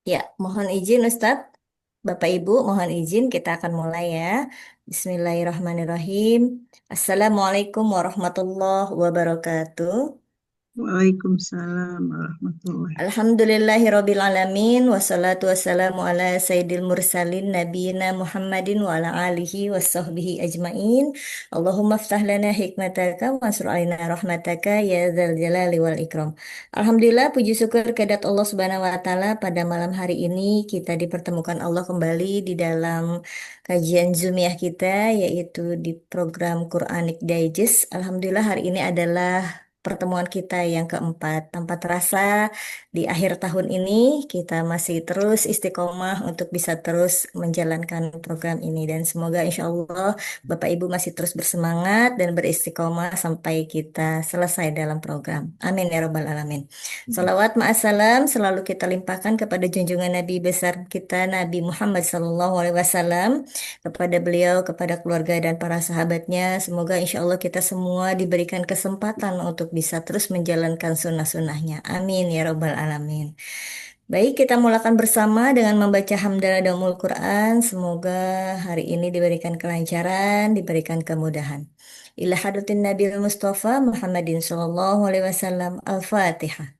Ya, mohon izin Ustadz. Bapak Ibu, mohon izin kita akan mulai ya. Bismillahirrahmanirrahim. Assalamualaikum warahmatullahi wabarakatuh. Waalaikumsalam warahmatullahi. Alhamdulillahirabbil alamin wassalatu wassalamu ala sayyidil mursalin nabiyina Muhammadin wa ala alihi washabbihi ajmain. Allahumma ftah lana hikmataka wansur alaina rahmataka ya dzal jalali wal ikram. Alhamdulillah puji syukur kehadirat Allah Subhanahu wa taala pada malam hari ini kita dipertemukan Allah kembali di dalam kajian Zoomiyah kita yaitu di program Quranic Digest. Alhamdulillah hari ini adalah pertemuan kita yang keempat. Tanpa terasa di akhir tahun ini kita masih terus istiqomah untuk bisa terus menjalankan program ini dan semoga insya Allah Bapak Ibu masih terus bersemangat dan beristiqomah sampai kita selesai dalam program. Amin ya Rabbal Alamin. Salawat ma'assalam selalu kita limpahkan kepada junjungan Nabi besar kita Nabi Muhammad SAW, kepada beliau, kepada keluarga dan para sahabatnya. Semoga insya Allah kita semua diberikan kesempatan untuk bisa terus menjalankan sunnah-sunnahnya. Amin ya Rabbal Alamin. Baik, kita mulakan bersama dengan membaca hamdalah dan Ummul Quran. Semoga hari ini diberikan kelancaran, diberikan kemudahan. Ila hadratin Nabi Mustafa Muhammadin Sallallahu Alaihi Wasallam. Al-Fatihah.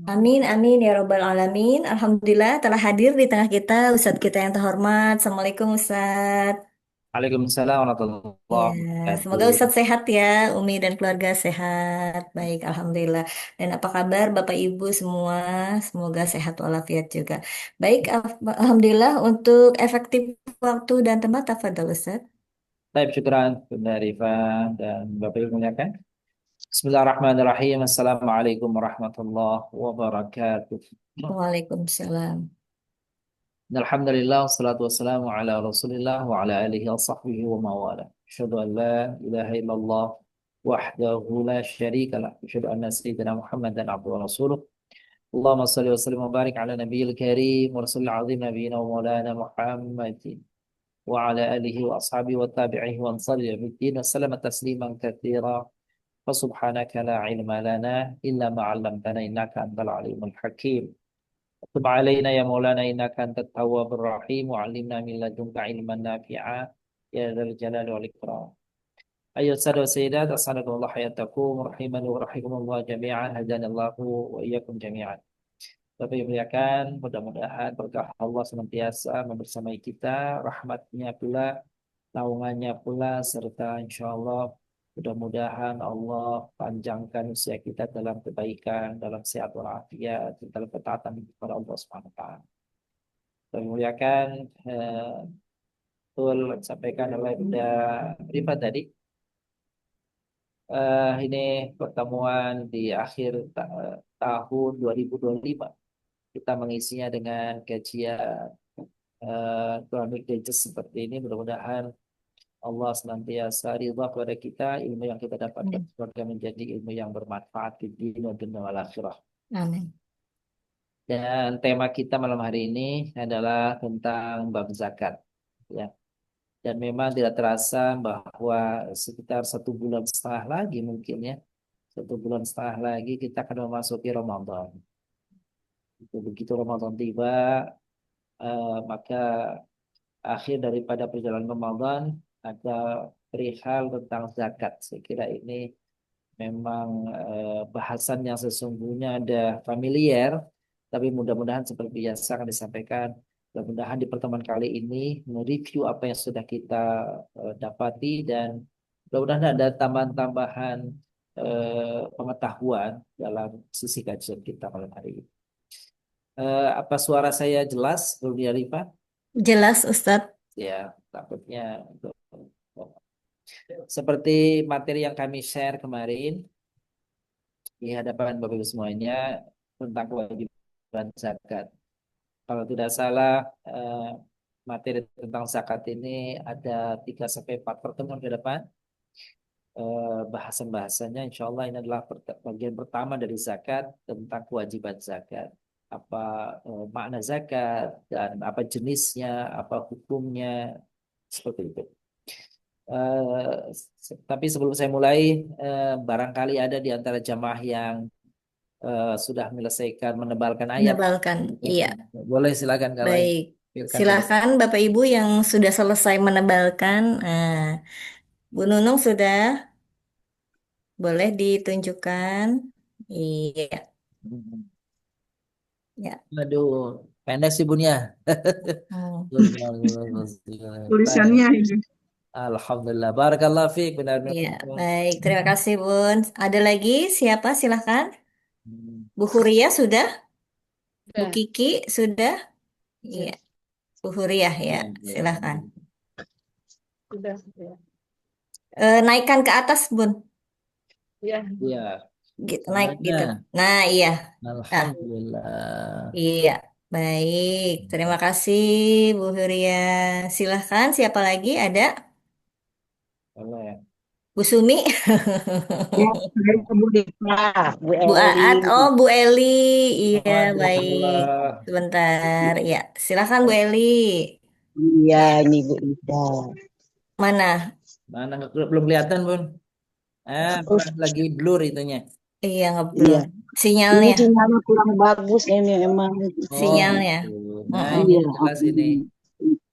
Amin, amin ya Robbal Alamin. Alhamdulillah telah hadir di tengah kita Ustadz kita yang terhormat. Assalamualaikum Ustadz. Waalaikumsalam warahmatullahi Ya, semoga wabarakatuh. Ustadz sehat ya, Umi dan keluarga sehat. Baik, Alhamdulillah. Dan apa kabar Bapak Ibu semua? Semoga sehat walafiat juga. Baik, Alhamdulillah untuk efektif waktu dan tempat, tafadhol Ustadz. Baik, syukuran Bunda Rifa dan Bapak Ibu muliakan. Bismillahirrahmanirrahim. Assalamualaikum warahmatullahi wabarakatuh. Waalaikumsalam. Alhamdulillah, wassalatu wassalamu ala rasulillah wa ala alihi wa sahbihi wa mawala. Asyhadu an la ilaha illallah wahdahu la syarika lah. Asyhadu anna sayyidina Muhammadan abduhu wa rasuluh. Allahumma salli wa sallim wa barik ala nabiyil karim wa rasulil azim nabiyina wa maulana Muhammadin وعلى آله وأصحابه وتابعيه وانصر يوم الدين وسلم تسليما كثيرا فسبحانك لا علم لنا إلا ما علمتنا إنك أنت العليم الحكيم تب علينا يا مولانا إنك أنت التواب الرحيم وعلمنا من لدنك علما نافعا يا ذا الجلال والإكرام أيها السادة والسيدات أسعدكم الله حياتكم رحمني ورحمكم الله جميعا هداني الله وإياكم جميعا. Bapak Ibu muliakan, mudah-mudahan berkah Allah senantiasa membersamai kita, rahmatnya pula, naungannya pula, serta insya Allah mudah-mudahan Allah panjangkan usia kita dalam kebaikan, dalam sehat walafiat, dalam ketaatan kepada Allah Subhanahu wa taala. Bapak Ibu muliakan, betul disampaikan oleh Bunda Rifat tadi, ini pertemuan di akhir tahun 2025. Kita mengisinya dengan kajian Quranic Digest seperti ini. Mudah-mudahan Allah senantiasa ridha kepada kita, ilmu yang kita dapatkan Amin. semoga menjadi ilmu yang bermanfaat di dunia dan wal akhirah. Amin. Dan tema kita malam hari ini adalah tentang bab zakat. Ya. Dan memang tidak terasa bahwa sekitar 1,5 bulan lagi mungkin ya, 1,5 bulan lagi kita akan memasuki Ramadan. Begitu Ramadan tiba, maka akhir daripada perjalanan Ramadan ada perihal tentang zakat. Saya kira ini memang bahasan yang sesungguhnya ada familiar, tapi mudah-mudahan seperti biasa akan disampaikan. Mudah-mudahan di pertemuan kali ini mereview apa yang sudah kita dapati dan mudah-mudahan ada tambahan-tambahan pengetahuan dalam sisi kajian kita malam hari ini. Apa suara saya jelas, Budi Arifah? Jelas Ustadz. Ya, takutnya seperti materi yang kami share kemarin di hadapan Bapak Ibu semuanya tentang kewajiban zakat. Kalau tidak salah, materi tentang zakat ini ada 3 sampai 4 pertemuan ke depan. Bahasan-bahasannya insya Allah ini adalah bagian pertama dari zakat tentang kewajiban zakat. Apa makna zakat dan apa jenisnya, apa hukumnya, seperti itu. Tapi sebelum saya mulai, barangkali ada di antara jamaah yang sudah menyelesaikan menebalkan ayat. Menebalkan. Iya, Boleh silakan kalau baik. pilkan dulu. Silahkan Bapak Ibu yang sudah selesai menebalkan. Bu Nunung sudah, boleh ditunjukkan. Iya, Hmm. ya. Aduh, pendek sih Bunya. Hmm. Baik. Tulisannya ini. Alhamdulillah. Barakallah fiik. Benar-benar. Iya, baik. Terima kasih, Bun. Ada lagi? Siapa? Silahkan. Hmm. Bu Huria sudah? Bu Ya, Kiki sudah? Iya, ya, Bu Huriah ya. Ya, ya. Silahkan. sudah. Ya, Naikkan ke atas, Bun. ya. Ya. Gitu, naik gitu. Nah, Nah, iya. Nah, Alhamdulillah. iya. Baik. Terima kasih, Bu Huria. Silahkan. Siapa lagi? Ada? Boleh. Bu Sumi? Ya, saya Bu Dita, Bu Bu Eli. Aat? Oh, Bu Eli. Iya, Oh, baik. jazakallah. Sebentar. Ya, silahkan Bu Eli. Iya, ini Bu Ida. Mana? Mana belum kelihatan, Bun? Terus, Lagi blur itunya. Iya, iya, ngeblur. ini Sinyalnya. sinyalnya kurang bagus ini emang. Oh, Sinyalnya. gitu. Nah, Mm-mm. ini Iya, jelas ini.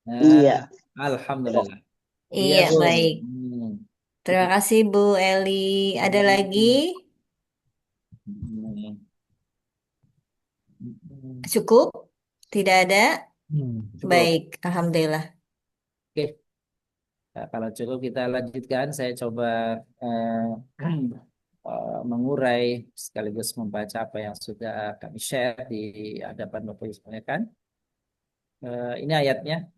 Nah, iya. alhamdulillah. Iya, Iya, Bun. baik. Terima kasih Bu Eli. Ada lagi? Hmm. Hmm. Cukup? Tidak ada? Cukup. Baik, Alhamdulillah. Oke. Nah, kalau cukup kita lanjutkan. Saya coba eh, mengurai sekaligus membaca apa yang sudah kami share di hadapan Bapak Ibu sekalian kan. Ini ayatnya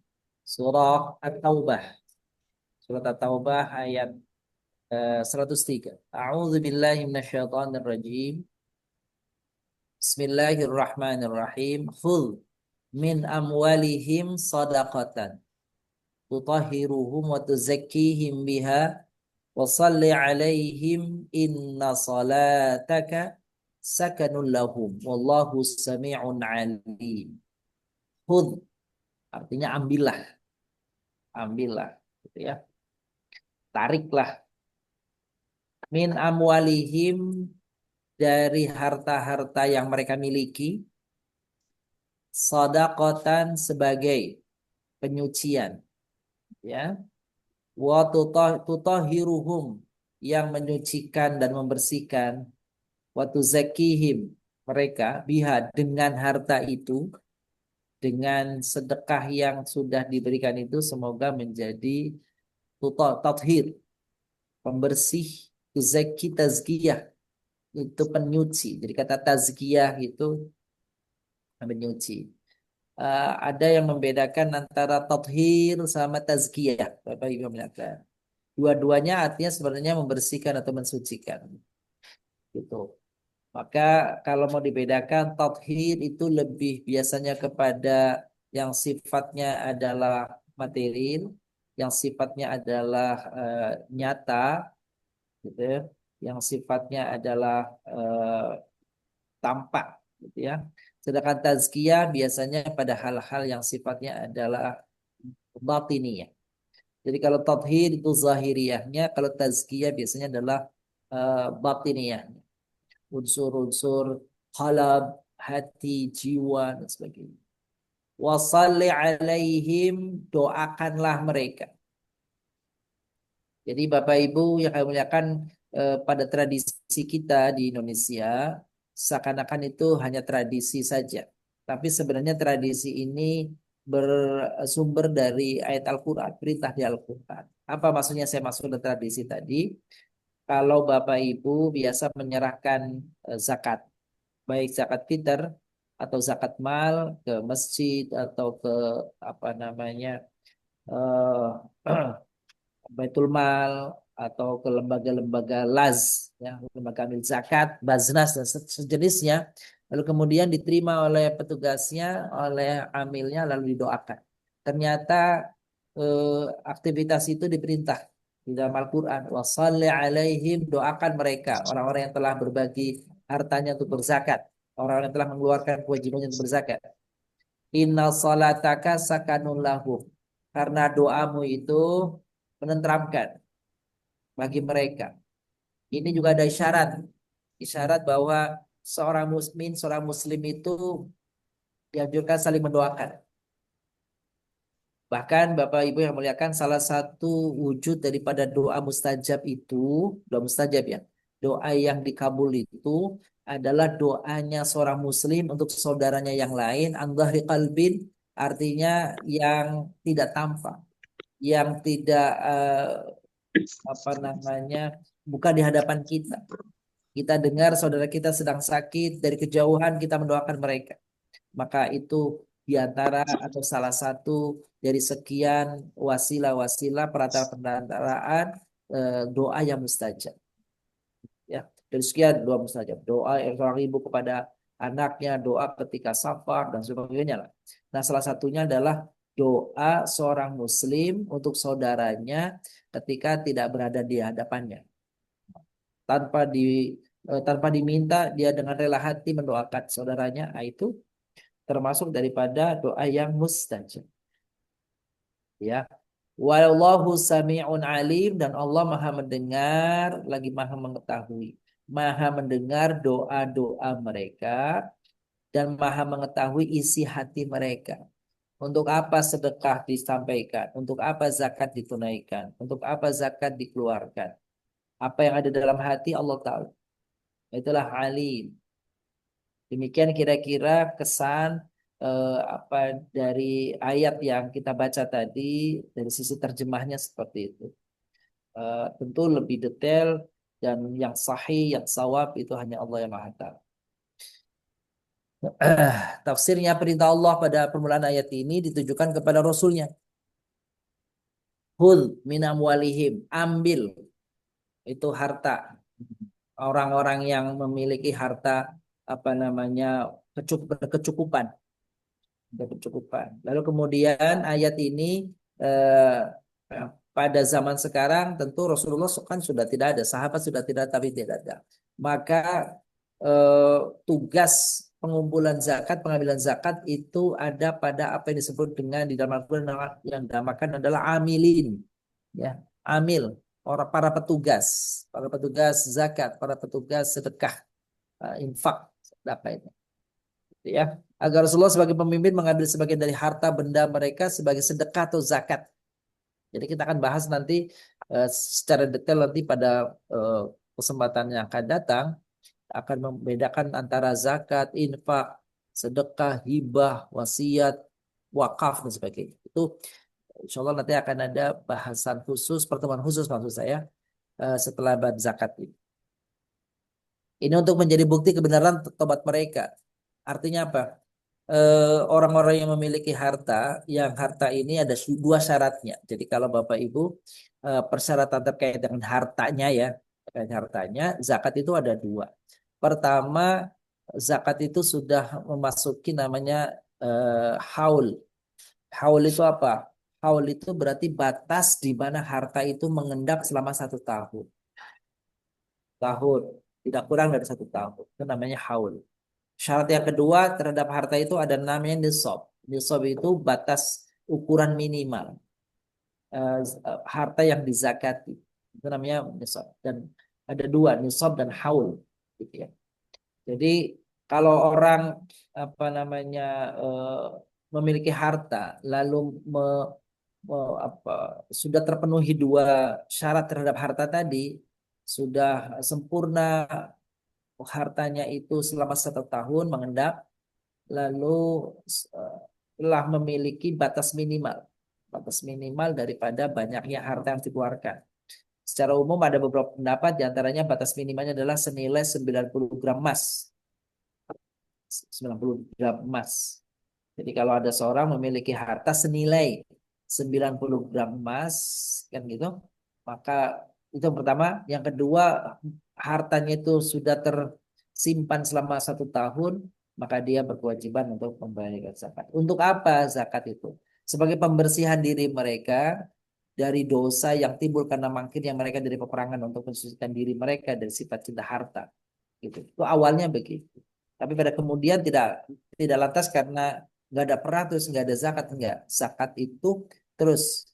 surah At-Taubah. Surat At-Taubah ayat 103. A'udzu billahi minasyaitonir rajim. Bismillahirrahmanirrahim. Khudh min amwalihim sadaqatan tutahhiruhum wa tuzakkihim biha wa salli alaihim inna salataka sakanun lahum wallahu sami'un alim. Khudh artinya ambillah, ambillah gitu ya. Tariklah min amwalihim dari harta-harta yang mereka miliki shadaqatan sebagai penyucian ya wa tutahhiruhum yang menyucikan dan membersihkan wa tuzakkihim mereka biha dengan harta itu dengan sedekah yang sudah diberikan itu semoga menjadi tathir pembersih tuzakki tazkiyah itu penyuci jadi kata tazkiyah itu menyuci. Ada yang membedakan antara tathhir sama tazkiyah. Bapak Ibu melihat. Dua-duanya artinya sebenarnya membersihkan atau mensucikan. Gitu. Maka kalau mau dibedakan, tathhir itu lebih biasanya kepada yang sifatnya adalah material, yang sifatnya adalah nyata, gitu ya. Yang sifatnya adalah tampak, gitu ya. Sedangkan tazkiyah biasanya pada hal-hal yang sifatnya adalah batiniyah. Jadi kalau tathhir itu zahiriyahnya, kalau tazkiyah biasanya adalah batiniyahnya. Unsur-unsur qalb, hati, jiwa dan sebagainya. Wasalli alaihim, doakanlah mereka. Jadi Bapak Ibu yang kami muliakan pada tradisi kita di Indonesia seakan-akan itu hanya tradisi saja. Tapi sebenarnya tradisi ini bersumber dari ayat Al-Quran, perintah di Al-Quran. Apa maksudnya saya masuk ke tradisi tadi? Kalau Bapak Ibu biasa menyerahkan zakat, baik zakat fitr atau zakat mal ke masjid atau ke apa namanya Baitul Mal atau ke lembaga-lembaga Laz, ya, lembaga amil zakat, Baznas dan sejenisnya, lalu kemudian diterima oleh petugasnya, oleh amilnya, lalu didoakan. Ternyata aktivitas itu diperintah di dalam Al-Quran. Wassalli alaihim, doakan mereka, orang-orang yang telah berbagi hartanya untuk berzakat, orang-orang yang telah mengeluarkan kewajibannya untuk berzakat. Inna salataka sakanun lahum. Karena doamu itu menenteramkan bagi mereka. Ini juga ada isyarat bahwa seorang muslim itu dianjurkan saling mendoakan. Bahkan Bapak Ibu yang muliakan, salah satu wujud daripada doa mustajab ya, doa yang dikabul itu adalah doanya seorang muslim untuk saudaranya yang lain, an dhahri qalbin, artinya yang tidak tampak, yang tidak apa namanya, bukan di hadapan kita. Kita dengar saudara kita sedang sakit, dari kejauhan kita mendoakan mereka. Maka itu di antara atau salah satu dari sekian wasilah-wasilah perantaraan doa yang mustajab. Ya, dari sekian doa mustajab. Doa yang seorang ibu kepada anaknya, doa ketika safar dan sebagainya lah. Nah, salah satunya adalah doa seorang muslim untuk saudaranya ketika tidak berada di hadapannya. Tanpa diminta, dia dengan rela hati mendoakan saudaranya. Nah, itu termasuk daripada doa yang mustajab. Ya. Wallahu sami'un alim, dan Allah Maha mendengar lagi Maha mengetahui. Maha mendengar doa-doa mereka dan Maha mengetahui isi hati mereka. Untuk apa sedekah disampaikan? Untuk apa zakat ditunaikan? Untuk apa zakat dikeluarkan? Apa yang ada dalam hati Allah tahu. Itulah alim. Demikian kira-kira kesan apa dari ayat yang kita baca tadi, dari sisi terjemahnya seperti itu. Tentu lebih detail dan yang sahih, yang sawab itu hanya Allah yang Maha Tahu. Tafsirnya, perintah Allah pada permulaan ayat ini ditujukan kepada Rasulnya. Hul min amwalihim, ambil itu harta orang-orang yang memiliki harta, apa namanya, berkecukupan. Lalu kemudian ayat ini eh, pada zaman sekarang tentu Rasulullah kan sudah tidak ada, sahabat sudah tidak, tapi tidak ada. Maka tugas pengumpulan zakat, pengambilan zakat itu ada pada apa yang disebut dengan di dalam Al-Quran yang dinamakan adalah amilin, ya, amil, orang para petugas zakat, para petugas sedekah, infak, apa itu, ya, agar Rasulullah sebagai pemimpin mengambil sebagian dari harta benda mereka sebagai sedekah atau zakat. Jadi kita akan bahas nanti secara detail nanti pada kesempatan yang akan datang, akan membedakan antara zakat, infak, sedekah, hibah, wasiat, wakaf dan sebagainya. Itu insya Allah nanti akan ada bahasan khusus, pertemuan khusus maksud saya, setelah bab zakat ini. Ini untuk menjadi bukti kebenaran tobat mereka. Artinya apa? Orang-orang yang memiliki harta, yang harta ini ada dua syaratnya. Jadi kalau Bapak Ibu persyaratan terkait dengan hartanya ya, terkait hartanya, zakat itu ada dua. Pertama, zakat itu sudah memasuki namanya haul. Haul itu apa? Haul itu berarti batas di mana harta itu mengendap selama 1 tahun. Tahun, tidak kurang dari 1 tahun. Itu namanya haul. Syarat yang kedua terhadap harta itu ada namanya nisab. Nisab itu batas ukuran minimal harta yang dizakati. Itu namanya nisab. Dan ada dua, nisab dan haul, gitu ya. Jadi kalau orang apa namanya memiliki harta lalu apa, sudah terpenuhi dua syarat terhadap harta tadi, sudah sempurna hartanya itu selama 1 tahun mengendap, lalu telah memiliki batas minimal daripada banyaknya harta yang dikeluarkan. Secara umum ada beberapa pendapat, diantaranya batas minimalnya adalah senilai 90 gram emas. 90 gram emas. Jadi kalau ada seorang memiliki harta senilai 90 gram emas, kan gitu, maka itu yang pertama. Yang kedua, hartanya itu sudah tersimpan selama 1 tahun, maka dia berkewajiban untuk membayar zakat. Untuk apa zakat itu? Sebagai pembersihan diri mereka dari dosa yang timbul karena mangkirnya mereka dari peperangan, untuk mensucikan diri mereka dari sifat cinta harta. Gitu. Itu awalnya begitu. Tapi pada kemudian tidak lantas karena nggak ada perang terus nggak ada zakat, enggak. Zakat itu terus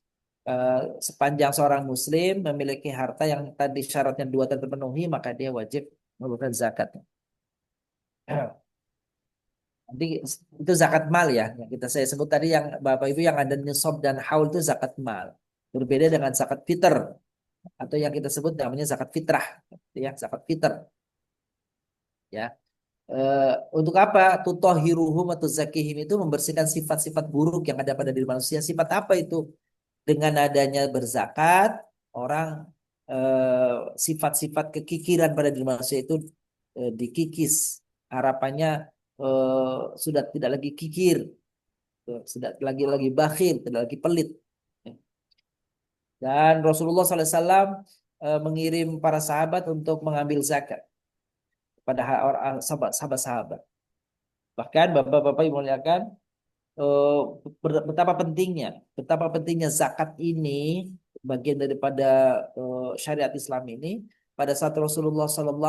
sepanjang seorang muslim memiliki harta yang tadi syaratnya dua terpenuhi, maka dia wajib mengeluarkan zakat. Nanti itu zakat mal ya, yang saya sebut tadi yang Bapak Ibu yang ada nisab dan haul itu zakat mal. Berbeda dengan zakat fitr atau yang kita sebut namanya zakat fitrah, ya zakat fitr. Ya, untuk apa? Tutahhiruhum atau zakihim itu membersihkan sifat-sifat buruk yang ada pada diri manusia. Sifat apa itu? Dengan adanya berzakat, orang sifat-sifat kekikiran pada diri manusia itu dikikis. Harapannya sudah tidak lagi kikir, sudah lagi bakhil, tidak lagi pelit. Dan Rasulullah SAW mengirim para sahabat untuk mengambil zakat pada orang sahabat-sahabat. Bahkan bapak-bapak yang muliakan, eh, betapa pentingnya zakat ini bagian daripada syariat Islam ini. Pada saat Rasulullah SAW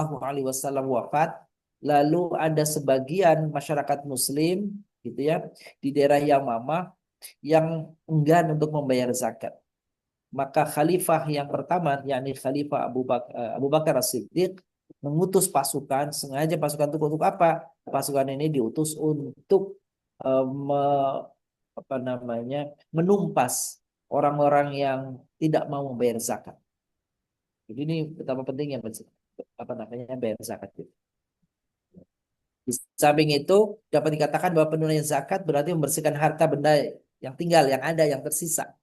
wafat, lalu ada sebagian masyarakat Muslim, gitu ya, di daerah Yamamah yang enggan untuk membayar zakat. Maka khalifah yang pertama, yakni Khalifah Abu Bakar As-Siddiq, mengutus pasukan, sengaja pasukan itu untuk apa? Pasukan ini diutus untuk eh, me- apa namanya, menumpas orang-orang yang tidak mau membayar zakat. Jadi ini betapa pentingnya apa namanya bayar zakat itu. Di samping itu dapat dikatakan bahwa penunaian zakat berarti membersihkan harta benda yang tinggal, yang ada, yang tersisa.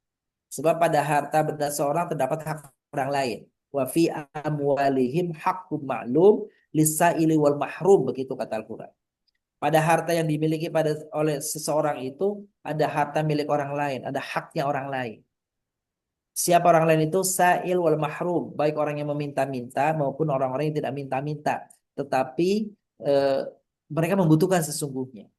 Sebab pada harta benda seorang terdapat hak orang lain. Wa fi amwalihim haqqun ma'lum lisaili wal mahrum, begitu kata Al-Qur'an. Pada harta yang dimiliki oleh seseorang itu ada harta milik orang lain, ada haknya orang lain. Siapa orang lain itu? Sa'il wal mahrum, baik orang yang meminta-minta maupun orang-orang yang tidak minta-minta, tetapi eh, mereka membutuhkan sesungguhnya.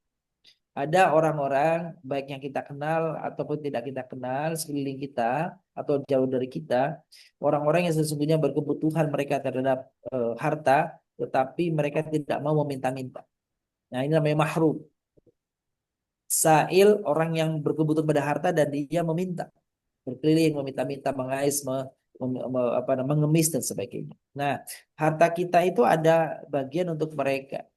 Ada orang-orang baik yang kita kenal ataupun tidak kita kenal sekeliling kita atau jauh dari kita, orang-orang yang sesungguhnya berkebutuhan mereka terhadap harta, tetapi mereka tidak mau meminta-minta. Nah, ini namanya mahrum. Sa'il orang yang berkebutuhan pada harta dan dia meminta, berkeliling meminta-minta, mengais, mengemis dan sebagainya. Nah, harta kita itu ada bagian untuk mereka.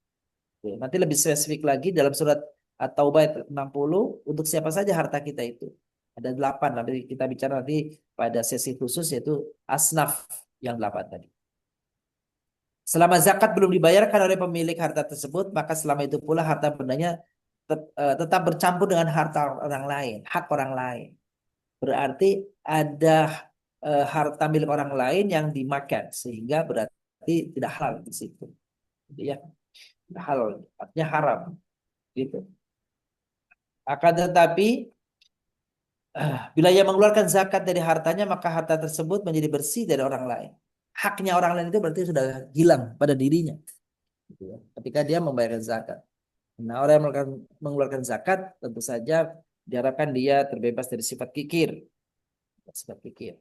Nanti lebih spesifik lagi dalam surat At-Taubah ayat 60 untuk siapa saja harta kita itu. Ada 8, nanti kita bicara nanti pada sesi khusus yaitu asnaf yang 8 tadi. Selama zakat belum dibayarkan oleh pemilik harta tersebut, maka selama itu pula harta bendanya tetap bercampur dengan harta orang lain, hak orang lain. Berarti ada harta milik orang lain yang dimakan, sehingga berarti tidak halal di situ. Ya, halal, artinya haram. Gitu. Akan tetapi bila ia mengeluarkan zakat dari hartanya, maka harta tersebut menjadi bersih dari orang lain. Haknya orang lain itu berarti sudah hilang pada dirinya. Gitu ya. Ketika dia membayar zakat. Nah, orang yang mengeluarkan zakat tentu saja diharapkan dia terbebas dari sifat kikir. Sifat kikir.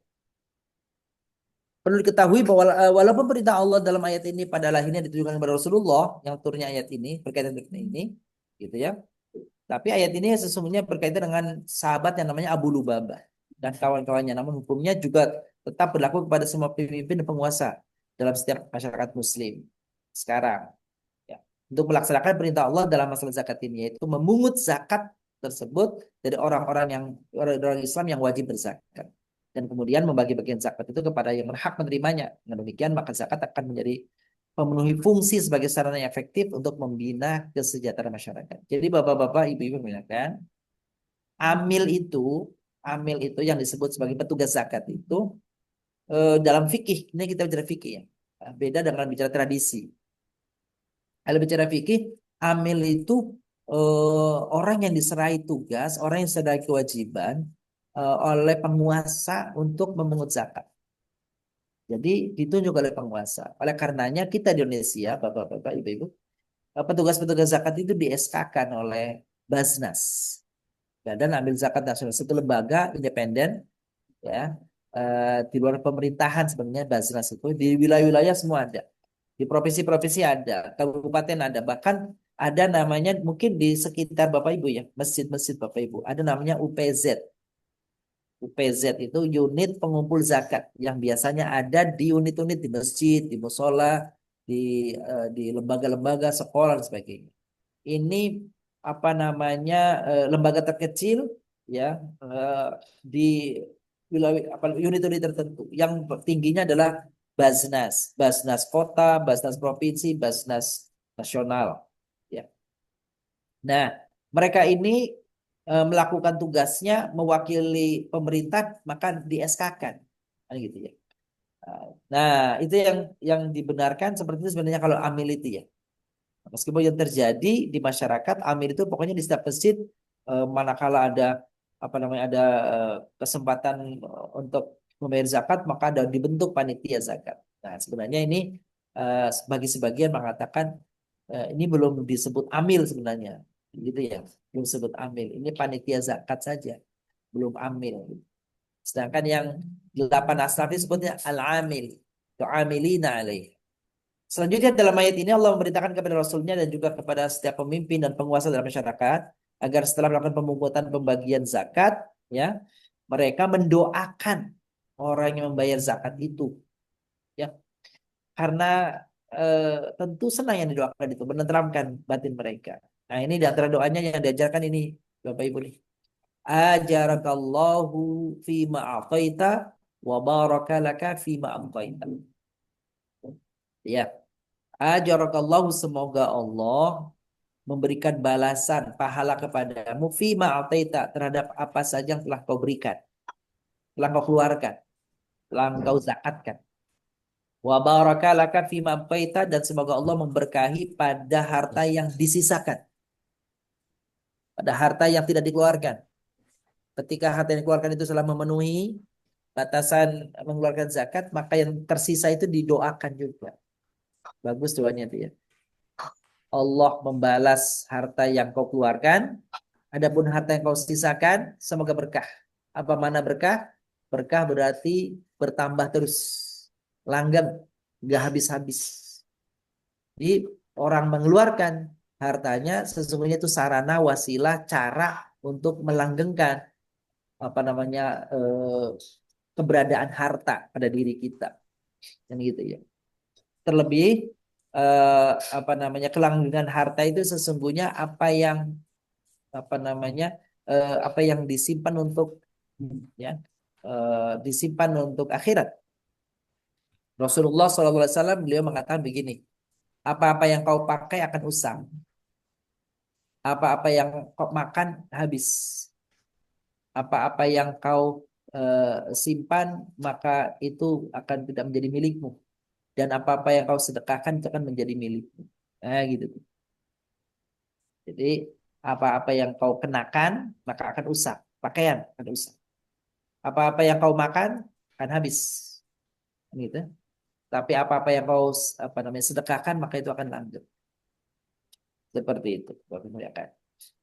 Perlu diketahui bahwa walaupun perintah Allah dalam ayat ini pada lahirnya ditujukan kepada Rasulullah yang turunnya ayat ini berkaitan dengan ini, gitu ya. Tapi ayat ini sesungguhnya berkaitan dengan sahabat yang namanya Abu Lubabah dan kawan-kawannya. Namun hukumnya juga tetap berlaku kepada semua pemimpin dan penguasa dalam setiap masyarakat Muslim sekarang. Ya. Untuk melaksanakan perintah Allah dalam masalah zakat ini, yaitu memungut zakat tersebut dari orang Islam yang wajib berzakat. Dan kemudian membagi bagian zakat itu kepada yang berhak menerimanya. Dengan demikian maka zakat akan menjadi memenuhi fungsi sebagai sarana yang efektif untuk membina kesejahteraan masyarakat. Jadi bapak-bapak, ibu-ibu mengatakan, amil itu yang disebut sebagai petugas zakat itu dalam fikih, ini kita bicara fikih ya, beda dengan bicara tradisi. Kalau bicara fikih, amil itu orang yang diserai tugas, orang yang diserai kewajiban oleh penguasa untuk memungut zakat. Jadi ditunjuk oleh penguasa. Oleh karenanya kita di Indonesia, bapak-bapak, ibu-ibu, petugas-petugas zakat itu di-SK-kan oleh Basnas, Badan Amil Zakat Nasional, satu lembaga independen, ya, di luar pemerintahan sebenarnya. Basnas itu di wilayah-wilayah semua ada, di provinsi-provinsi ada, kabupaten ada, bahkan ada namanya mungkin di sekitar bapak ibu ya, masjid-masjid bapak ibu, ada namanya UPZ. UPZ itu unit pengumpul zakat yang biasanya ada di unit-unit di masjid, di musola, di lembaga-lembaga sekolah dan sebagainya. Ini apa namanya lembaga terkecil ya di wilayah apa unit-unit tertentu yang tingginya adalah Basnas, Basnas kota, Basnas provinsi, Basnas nasional. Ya. Nah, mereka ini melakukan tugasnya mewakili pemerintah maka di SK-kan. Kan gitu ya. Nah, itu yang dibenarkan seperti itu sebenarnya kalau amil itu ya. Meskipun yang terjadi di masyarakat amil itu pokoknya di setiap masjid manakala ada apa namanya ada kesempatan untuk membayar zakat maka ada dibentuk panitia zakat. Nah, sebenarnya ini bagi sebagian mengatakan ini belum disebut amil sebenarnya. Gitu ya. Belum disebut amil. Ini panitia zakat saja, belum amil. Sedangkan yang 8 asnaf disebutnya al-amil. Tu'amilina alaih. Selanjutnya dalam ayat ini Allah memberitakan kepada Rasulnya dan juga kepada setiap pemimpin dan penguasa dalam masyarakat agar setelah melakukan pemungutan pembagian zakat, ya mereka mendoakan orang yang membayar zakat itu, ya karena tentu senang yang didoakan itu menenteramkan batin mereka. Nah ini di antara doanya yang diajarkan ini Bapak Ibu nih. Ajarakallahu fima a'taita wa barakalaka fima amtaita. Ya. Ajarakallahu semoga Allah memberikan balasan pahala kepadamu fima ataita terhadap apa saja yang telah kau berikan, telah kau keluarkan, telah kau zakatkan. Wa barakalaka fima ataita dan semoga Allah memberkahi pada harta yang disisakan, pada harta yang tidak dikeluarkan. Ketika harta yang dikeluarkan itu telah memenuhi batasan mengeluarkan zakat, maka yang tersisa itu didoakan juga. Bagus doanya itu ya. Allah membalas harta yang kau keluarkan, adapun harta yang kau sisakan, semoga berkah. Apa mana berkah? Berkah berarti bertambah terus, langgeng, nggak habis-habis. Jadi orang mengeluarkan hartanya sesungguhnya itu sarana, wasilah, cara untuk melanggengkan apa namanya keberadaan harta pada diri kita, dan gitu ya. Terlebih apa namanya kelanggengan harta itu sesungguhnya apa namanya apa yang disimpan untuk ya disimpan untuk akhirat. Rasulullah SAW beliau mengatakan begini, apa-apa yang kau pakai akan usang, apa-apa yang kau makan habis, apa-apa yang kau simpan maka itu akan tidak menjadi milikmu, dan apa-apa yang kau sedekahkan itu akan menjadi milikmu. Nah, gitu. Jadi apa-apa yang kau kenakan maka akan usang, pakaian akan usang. Apa-apa yang kau makan akan habis, gitu. Tapi apa-apa yang kau apa namanya sedekahkan maka itu akan langgeng. Seperti itu, Bapak Ibu kan.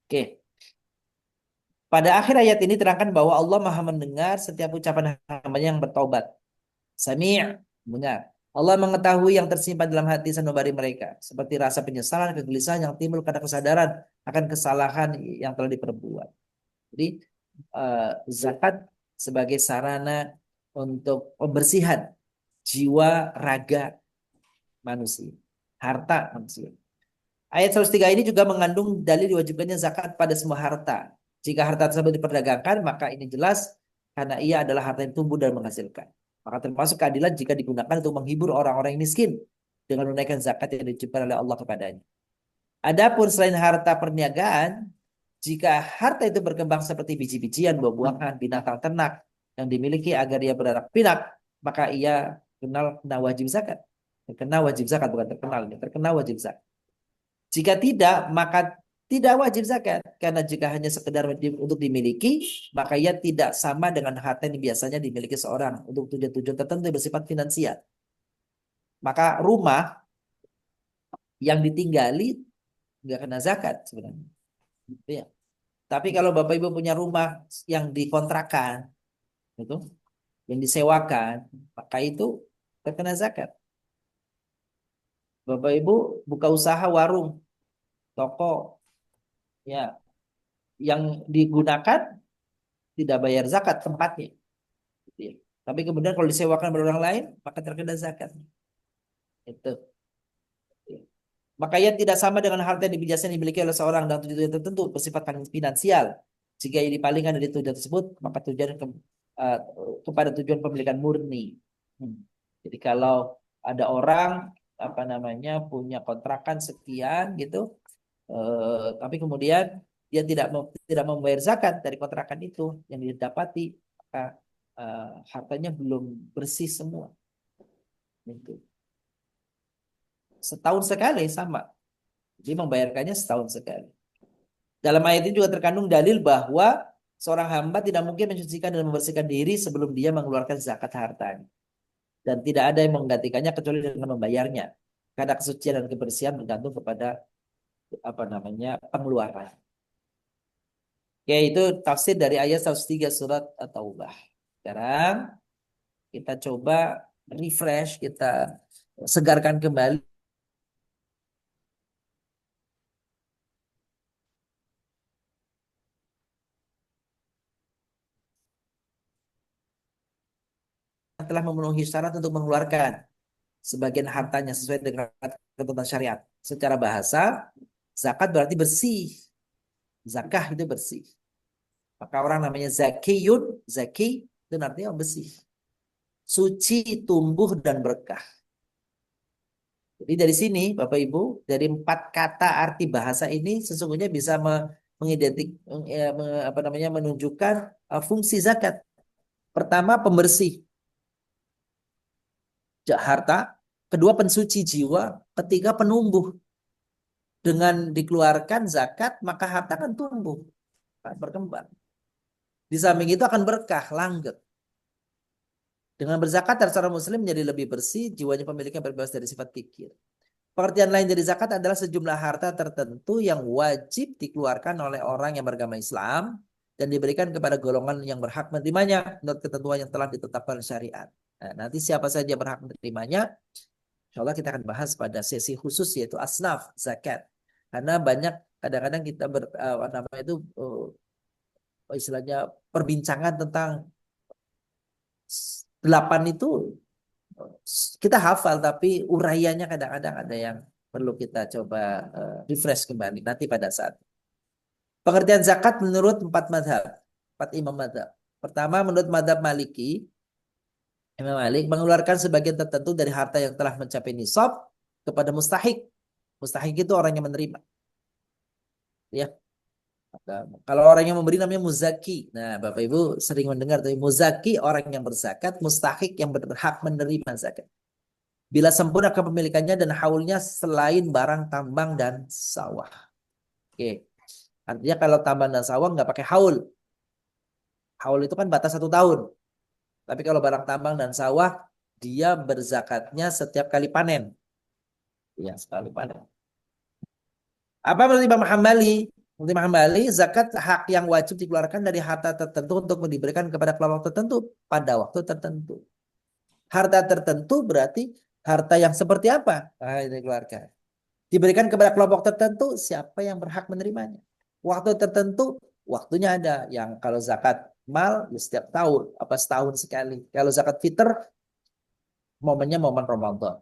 Oke. Pada akhir ayat ini terangkan bahwa Allah Maha mendengar setiap ucapan hamba-Nya yang bertobat. Sami', mendengar. Allah mengetahui yang tersimpan dalam hati sanubari mereka, seperti rasa penyesalan, kegelisahan yang timbul karena kesadaran akan kesalahan yang telah diperbuat. Jadi zakat sebagai sarana untuk pembersihan jiwa raga manusia, harta manusia. Ayat 103 ini juga mengandung dalil diwajibkannya zakat pada semua harta. Jika harta tersebut diperdagangkan, maka ini jelas karena ia adalah harta yang tumbuh dan menghasilkan. Maka termasuk keadilan jika digunakan untuk menghibur orang-orang yang miskin dengan menunaikan zakat yang diciptakan oleh Allah kepadanya. Adapun selain harta perniagaan, jika harta itu berkembang seperti biji-bijian, buah-buahan, binatang ternak yang dimiliki agar ia beranak pinak, maka ia kena wajib zakat. Terkena wajib zakat, bukan terkenal, terkena wajib zakat. Jika tidak, maka tidak wajib zakat. Karena jika hanya sekedar untuk dimiliki, maka ia tidak sama dengan harta yang biasanya dimiliki seorang untuk tujuan-tujuan tertentu yang bersifat finansial. Maka rumah yang ditinggali nggak kena zakat sebenarnya. Ya. Tapi kalau Bapak Ibu punya rumah yang dikontrakan, itu, yang disewakan, maka itu terkena zakat. Bapak Ibu buka usaha warung, toko, ya, yang digunakan tidak bayar zakat tempatnya. Gitu ya. Tapi kemudian kalau disewakan oleh orang lain, maka terkena zakat. Itu. Makanya tidak sama dengan harta yang biasanya dimiliki oleh seorang dalam tujuan tertentu bersifat finansial. Jika ini dipalingkan dari tujuan tersebut, maka tujuan eh, kepada tujuan pemilikan murni. Hmm. Jadi kalau ada orang apa namanya punya kontrakan sekian gitu, tapi kemudian dia tidak membayar zakat dari kontrakan itu yang didapati, maka hartanya belum bersih semua. Gitu. Setahun sekali sama. Jadi membayarkannya setahun sekali. Dalam ayat ini juga terkandung dalil bahwa seorang hamba tidak mungkin mensucikan dan membersihkan diri sebelum dia mengeluarkan zakat hartanya. Dan tidak ada yang menggantikannya kecuali dengan membayarnya. Karena kesucian dan kebersihan bergantung kepada apa namanya pengeluaran. Oke, itu tafsir dari ayat 103 surat At-Taubah. Sekarang kita coba refresh, kita segarkan kembali telah memenuhi syarat untuk mengeluarkan sebagian hartanya sesuai dengan ketentuan syariat. Secara bahasa, zakat berarti bersih. Zakah itu bersih. Maka orang namanya zakiyun, zaki itu artinya bersih. Suci, tumbuh, dan berkah. Jadi dari sini, Bapak Ibu, dari 4 kata arti bahasa ini sesungguhnya bisa mengidentik, apa namanya, menunjukkan fungsi zakat. Pertama, pembersih harta. Kedua, pensuci jiwa. Ketiga, penumbuh. Dengan dikeluarkan zakat, maka harta akan tumbuh, akan berkembang. Di samping itu akan berkah, langgeng. Dengan berzakat, seorang muslim menjadi lebih bersih, jiwanya pemiliknya berbebas dari sifat kikir. Pengertian lain dari zakat adalah sejumlah harta tertentu yang wajib dikeluarkan oleh orang yang beragama Islam dan diberikan kepada golongan yang berhak menerimanya menurut ketentuan yang telah ditetapkan syariat. Nah, nanti siapa saja berhak menerimanya, insya Allah kita akan bahas pada sesi khusus yaitu asnaf zakat. Karena banyak kadang-kadang kita apa namanya itu istilahnya perbincangan tentang 8 itu kita hafal tapi uraiannya kadang-kadang ada yang perlu kita coba refresh kembali nanti pada saat. Pengertian zakat menurut 4 madhab, 4 imam madhab. Pertama menurut madhab Maliki, Imam Malik mengeluarkan sebagian tertentu dari harta yang telah mencapai nisab kepada mustahik. Mustahik itu orang yang menerima. Ya. Kalau orang yang memberi namanya muzaki. Nah, Bapak Ibu sering mendengar tapi muzaki orang yang berzakat, mustahik yang berhak menerima zakat. Bila sempurna kepemilikannya dan haulnya selain barang tambang dan sawah. Oke. Artinya kalau tambang dan sawah nggak pakai haul. Haul itu kan batas 1 tahun. Tapi kalau barang tambang dan sawah, dia berzakatnya setiap kali panen. Ya, sekali panen. Apa menurut Imam Hambali? Menurut Imam Hambali, zakat hak yang wajib dikeluarkan dari harta tertentu untuk diberikan kepada kelompok tertentu pada waktu tertentu. Harta tertentu berarti harta yang seperti apa? Nah, ini dikeluarkan. Diberikan kepada kelompok tertentu, siapa yang berhak menerimanya? Waktu tertentu, waktunya ada. Yang kalau zakat mal, ya setiap tahun, apa setahun sekali. Kalau zakat fitr, momennya momen Ramadan.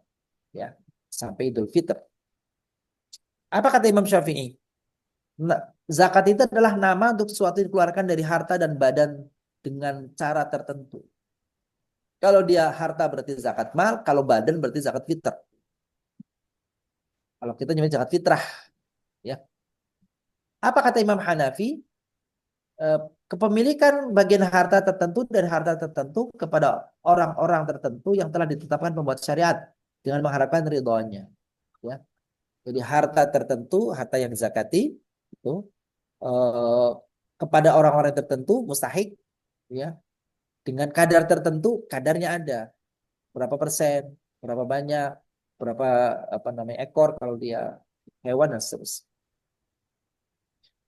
Ya, sampai Idul Fitr. Apa kata Imam Syafi'i? Nah, zakat itu adalah nama untuk sesuatu yang dikeluarkan dari harta dan badan dengan cara tertentu. Kalau dia harta berarti zakat mal, kalau badan berarti zakat fitr. Kalau kita nyebut zakat fitrah, ya. Apa kata Imam Hanafi? Kepemilikan bagian harta tertentu dan harta tertentu kepada orang-orang tertentu yang telah ditetapkan pembuat syariat dengan mengharapkan ridhonya. Ya. Jadi harta tertentu, harta yang dizakati itu eh, kepada orang-orang tertentu mustahik, ya, dengan kadar tertentu, kadarnya ada berapa persen, berapa banyak, berapa apa namanya ekor kalau dia hewan dan seterusnya.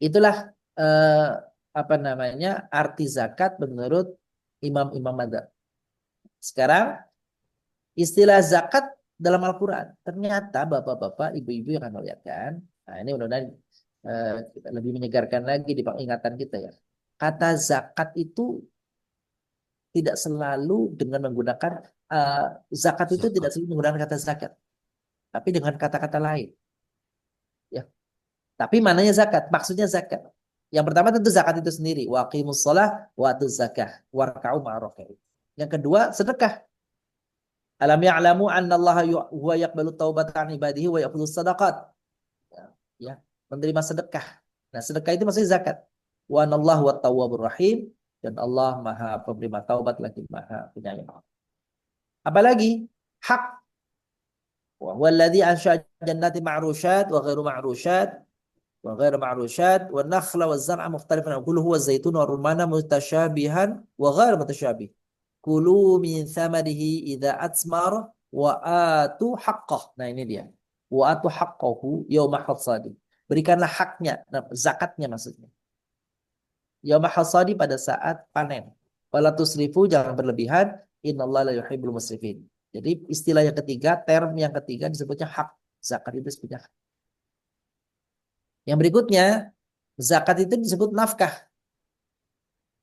Itulah eh, apa namanya arti zakat menurut imam-imam madzhab. Sekarang istilah zakat dalam Al-Quran ternyata bapak-bapak, ibu-ibu yang akan melihatkan. Nah ini mudah-mudahan lebih menyegarkan lagi di ingatan kita ya. kata zakat itu tidak selalu dengan menggunakan zakat itu tidak selalu menggunakan kata zakat, tapi dengan kata-kata lain. Ya. Tapi mananya zakat? Maksudnya zakat. Yang pertama tentu zakat itu sendiri. Wa aqimus shalah wa atuz zakah warka'u ma'ar-raki'in. Yang kedua sedekah. Alam ya'lamu annallaha huwa yaqbalu taubata 'an ibadihi wa ya'khudhu sadaqat. Ya, menerima sedekah. Nah, sedekah itu maksudnya zakat. Wa anallahu wat tawwabur rahim, dan Allah Maha penerima taubat lagi Maha penyayang. Apalagi hak. Wa huwa alladzi ansha'a jannati ma'rusyat wa ghairu ma'rusyat wa ghairu ma'rusyat wa nakhla wa zar'a mukhtalifan kullu huwa zaitun wa rumana mutasyabihan wa ghairu mutasyabih. Kulu min thamarihi idza atsmar wa atu haqqah. Nah, ini dia. Wa atu haqqahu yauma hasadi. Berikanlah haknya, nah, zakatnya maksudnya. Yauma hasadi, pada saat panen. Wala tusrifu, jangan berlebihan. Innallaha la yuhibbul musrifin. Jadi istilah yang ketiga, term yang ketiga disebutnya hak. Zakat itu disebutnya hak. Yang berikutnya, zakat itu disebut nafkah.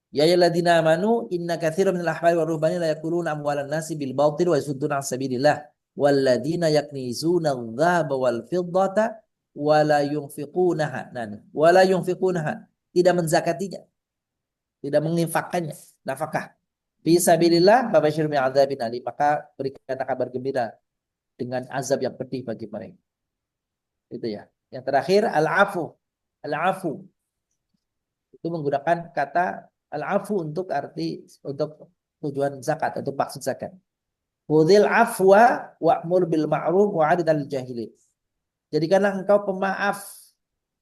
Ya ayyuhalladzina amanu inna katsiran minal ahbari war ruhbani la yakuluna amwalan nasi bil batil wa yasudduna 'an sabilillah walladzina yaknizuna adh-dhahaba wal fiddata wa la yunfiqunaha. Nah, wa la yunfiqunaha, tidak menzakatinya, tidak menginfakkannya, nafkah. Fi sabilillah fabasyir bi'adzabin alim, maka berikan kabar gembira dengan azab yang pedih bagi mereka. Itu ya. Yang terakhir al-afu. Al-afu itu menggunakan kata al-afu untuk tujuan zakat, untuk maksud zakat. Khudhil afwa wa'mur bil ma'ruf wa'rid 'anil jahilin. Jadikanlah engkau pemaaf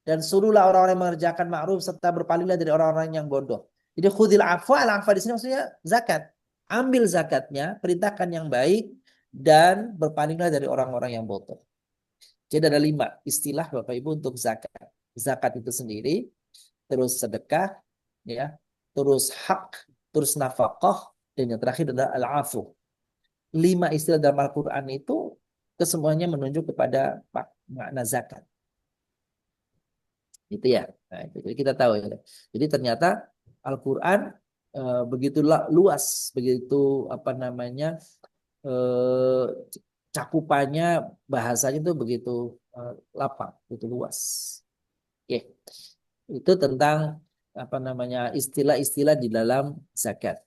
dan suruhlah orang-orang yang mengerjakan ma'ruf serta berpalinglah dari orang-orang yang bodoh. Jadi khudhil afwa, al-afwa di sini maksudnya zakat. Ambil zakatnya, perintahkan yang baik dan berpalinglah dari orang-orang yang bodoh. Jadi ada 5 istilah Bapak Ibu untuk zakat. Zakat itu sendiri, terus sedekah, ya, terus hak, terus nafkah, dan yang terakhir adalah al-afu. 5 istilah dalam Al-Quran itu kesemuanya menunjuk kepada makna zakat. Itu ya. Nah, itu. Jadi kita tahu ya. Jadi ternyata Al-Quran begitu luas, begitu cakupannya, bahasanya itu begitu lapang, begitu luas. Oke. Itu tentang istilah-istilah di dalam zakat.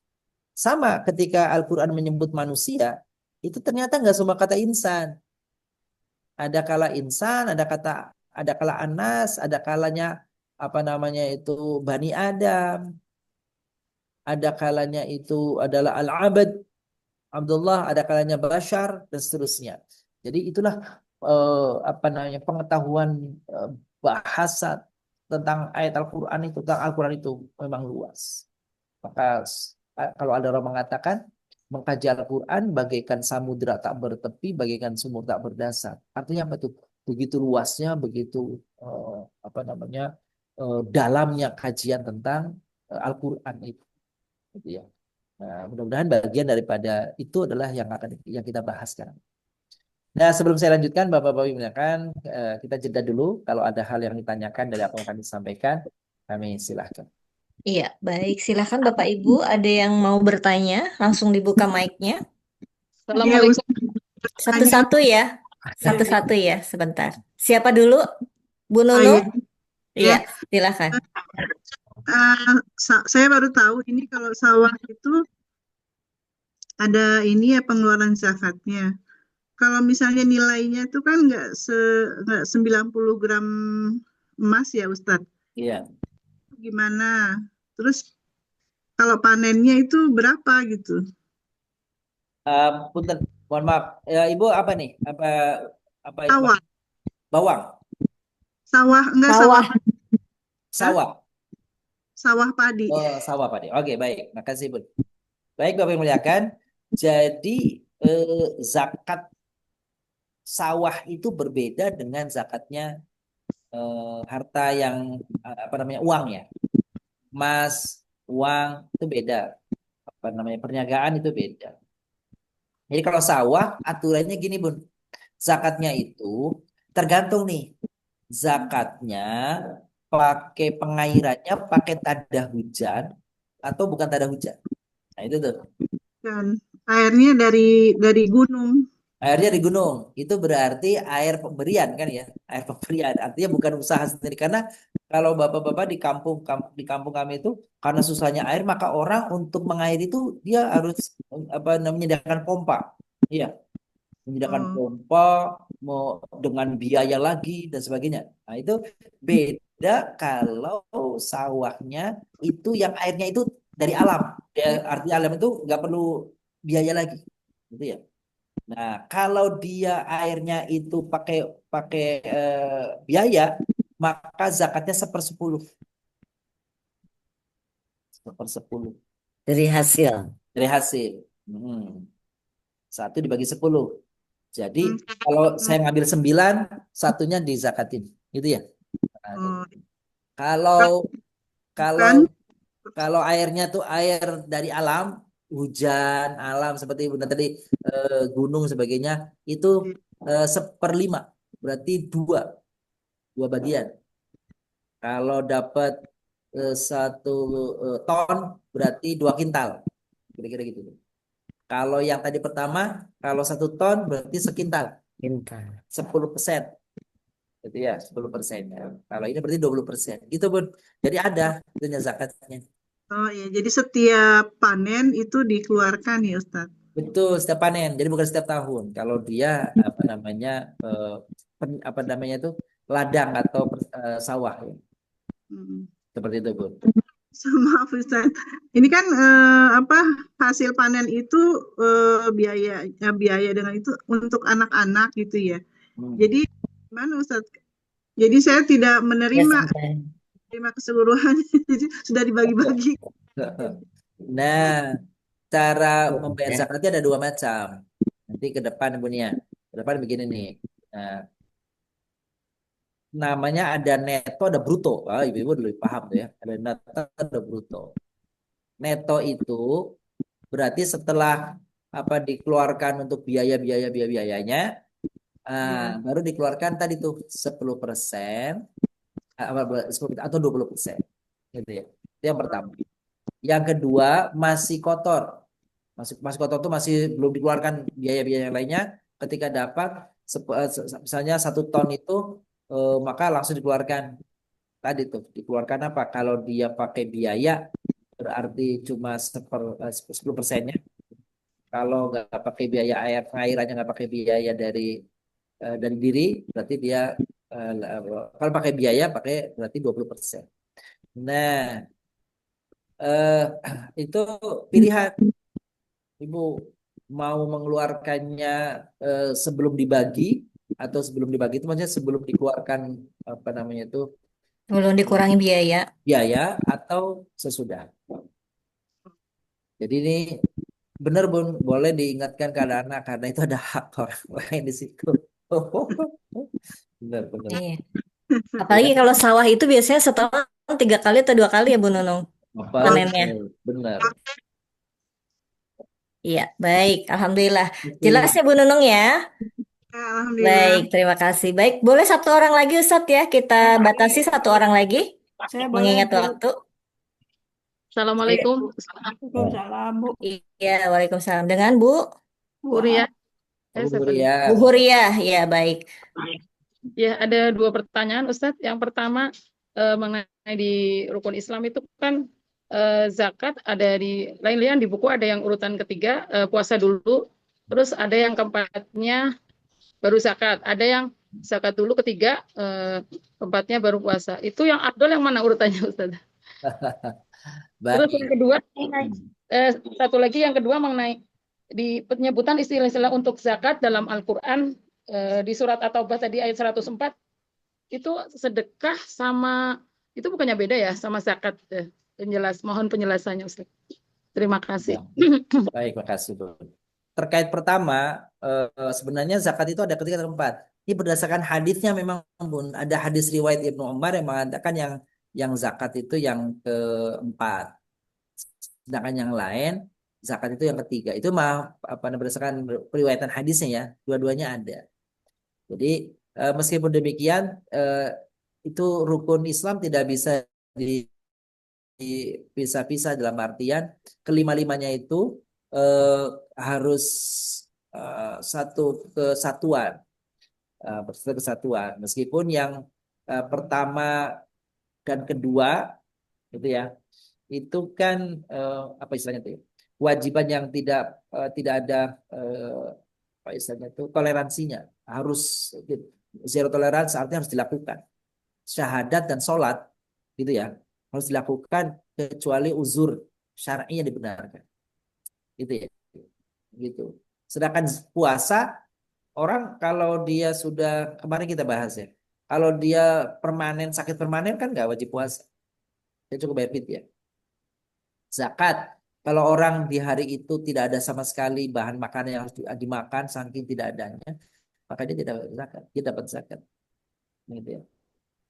Sama ketika Al-Quran menyebut manusia, itu ternyata nggak semua kata insan. Ada kala insan, ada kala anas, ada kalanya itu Bani Adam, ada kalanya itu adalah al-abad, Abdullah, ada kalanya Bashar, dan seterusnya. Jadi itulah pengetahuan bahasa tentang ayat Al-Quran itu, tentang Al-Quran itu memang luas. Maka kalau ada orang mengatakan mengkaji Al-Quran bagaikan samudra tak bertepi, bagaikan sumur tak berdasar. Artinya apa itu? Begitu luasnya, begitu dalamnya kajian tentang Al-Quran itu. Gitu ya. Nah, mudah-mudahan bagian daripada itu adalah yang kita bahas sekarang. Nah, sebelum saya lanjutkan, Bapak-Bapak Ibu, kita jeda dulu. Kalau ada hal yang ditanyakan dari apa yang kami sampaikan, kami silahkan. Iya, baik. Silakan Bapak Ibu, ada yang mau bertanya, langsung dibuka mic-nya. Ya, Assalamualaikum. Satu-satu ya. Satu-satu ya, sebentar. Siapa dulu? Bu Nunu? Iya, silakan. Saya baru tahu ini kalau sawah itu ada ini ya pengeluaran zakatnya. Kalau misalnya nilainya itu kan nggak 90 gram emas ya Ustadz. Iya. Gimana? Terus kalau panennya itu berapa gitu? Punten, mohon maaf. Ibu apa nih? Apa itu? Sawah, Bawang, enggak Sawah. sawah. sawah padi. Oh, sawah Pak. Oke, baik. Makasih, Bu. Baik, Bapak yang muliakan. Jadi zakat sawah itu berbeda dengan zakatnya harta yang uang ya. Emas, uang itu beda. Perniagaan itu beda. Jadi kalau sawah aturannya gini, Bun. Zakatnya itu tergantung nih. Zakatnya pakai pengairannya pakai tada hujan atau bukan tada hujan. Nah, itu tuh. Dan airnya dari gunung. Airnya di gunung. Itu berarti air pemberian kan ya. Air pemberian. Artinya bukan usaha sendiri. Karena kalau bapak-bapak di kampung kami itu karena susahnya air maka orang untuk mengairi itu dia harus apa namanya menyediakan pompa. Iya, menyediakan Oh, pompa mau dengan biaya lagi dan sebagainya. Nah, itu beda kalau sawahnya itu yang airnya itu dari alam. Ya, artinya alam itu nggak perlu biaya lagi. Gitu ya. Nah, kalau dia airnya itu pakai pakai biaya, maka zakatnya sepersepuluh, sepersepuluh Dari hasil. dari hasil. Hmm. Satu dibagi 10. Jadi hmm, kalau hmm, saya ngambil 9, satunya dizakatin, gitu ya. Nah, gitu. oh, Kalau kalau bukan. kalau airnya tuh air dari alam, hujan alam seperti bunda tadi gunung sebagainya, itu seperlima, berarti dua bagian. Kalau dapat 1 ton berarti 2 kintal. Kira-kira gitu. Kalau yang tadi pertama, kalau 1 ton berarti sekintal. Pintar. 10%. Gitu ya, 10%. Ya. Kalau ini berarti 20%. Gitu, Bun. Jadi ada itunya zakatnya. Oh ya, jadi setiap panen itu dikeluarkan ya Ustadz. Betul, setiap panen. Jadi bukan setiap tahun. Kalau dia apa namanya apa namanya itu ladang atau sawah ya. Hmm. Seperti itu, Bun. Maaf Ustadz. Ini kan apa hasil panen itu biaya dengan itu untuk anak-anak gitu ya. Hmm. Jadi gimana Ustadz? Jadi saya tidak Ya menerima sampai. keseluruhan. Jadi sudah dibagi-bagi. Nah, cara membayar Ya. zakatnya ada 2 macam. Nanti ke depan Bun ya. Ke depan begini nih. Nah, namanya ada neto, ada bruto. Ah, ibu-ibu lebih paham tuh ya. Ada neto, ada bruto. Neto itu berarti setelah apa dikeluarkan untuk biayanya, Ya. baru dikeluarkan tadi tuh 10%, apa 10% atau 20%. Gitu ya. Itu yang pertama. Yang kedua masih kotor. Masih kotor tuh masih belum dikeluarkan biaya-biaya yang lainnya. Ketika dapat misalnya 1 ton itu maka langsung dikeluarkan tadi tuh. Dikeluarkan apa? Kalau dia pakai biaya berarti cuma 10%-nya. Kalau nggak pakai biaya air pengairannya nggak pakai biaya dari diri berarti dia eh, kalau pakai biaya pakai berarti 20%. Nah, eh, itu pilihan Ibu mau mengeluarkannya sebelum dibagi atau sebelum dibagi itu maksudnya sebelum dikeluarkan apa namanya itu Belum dikurangi biaya. biaya atau sesudah. Jadi ini benar Bun, boleh diingatkan ke anak-anak karena itu ada hak orang lain di situ. Benar, benar. Iya. Ya, Apalagi kalau sawah itu biasanya setahun 3 kali atau 2 kali ya Bu Nunung apa panennya. benar. Iya, baik. Alhamdulillah. Jelas Oke. ya Bu Nunung ya. Ya, Alhamdulillah. Baik, terima kasih. Baik, boleh satu orang lagi Ustadz ya. Kita batasi satu orang lagi. Saya boleh, Mengingat Bu. waktu. Assalamualaikum. Waalaikumsalam, Bu. Iya, Waalaikumsalam. Dengan Bu Bu Ria. Bu Stephanie. Huria. Bu Huriah. Ya, baik. Ya, ada 2 pertanyaan, Ustadz. Yang pertama, mengenai di rukun Islam itu kan zakat ada di lain-lain di buku ada yang urutan ketiga puasa dulu, terus ada yang keempatnya baru zakat, ada yang zakat dulu ketiga, keempatnya baru puasa. Itu yang Abdul yang mana urutannya, Ustadz? Terus Baik. yang kedua, satu lagi yang kedua mengenai di penyebutan istilah-istilah untuk zakat dalam Al-Quran di surat At-Taubah tadi ayat 104 itu sedekah sama itu bukannya beda ya sama zakat mohon penjelasannya Ustaz. Terima kasih. Baik, makasih Bu. Terkait pertama, sebenarnya zakat itu ada ketiga dan keempat. Ini berdasarkan hadisnya memang Bun. Ada hadis riwayat Ibnu Umar yang mengatakan yang zakat itu yang keempat. Sedangkan yang lain zakat itu yang ketiga. Itu mah apa berdasarkan periwayatan hadisnya ya, dua-duanya ada. Jadi meskipun demikian itu rukun Islam tidak bisa dipisah-pisah dalam artian kelima-limanya itu eh, harus satu kesatuan, bersatu kesatuan. Meskipun yang pertama dan kedua itu ya, itu kan apa istilahnya itu? Kewajiban yang tidak ada eh, apa istilahnya itu toleransinya, harus zero tolerance artinya harus dilakukan. Syahadat dan sholat gitu ya harus dilakukan kecuali uzur syar'i yang dibenarkan gitu ya gitu. Sedangkan puasa, orang kalau dia sudah, kemarin kita bahas ya, kalau dia permanen sakit permanen kan nggak wajib puasa, dia cukup bayar fidyah. Zakat, kalau orang di hari itu tidak ada sama sekali bahan makanan yang harus dimakan saking tidak adanya, maka dia tidak dapat zakat, dia dapat zakat gitu ya.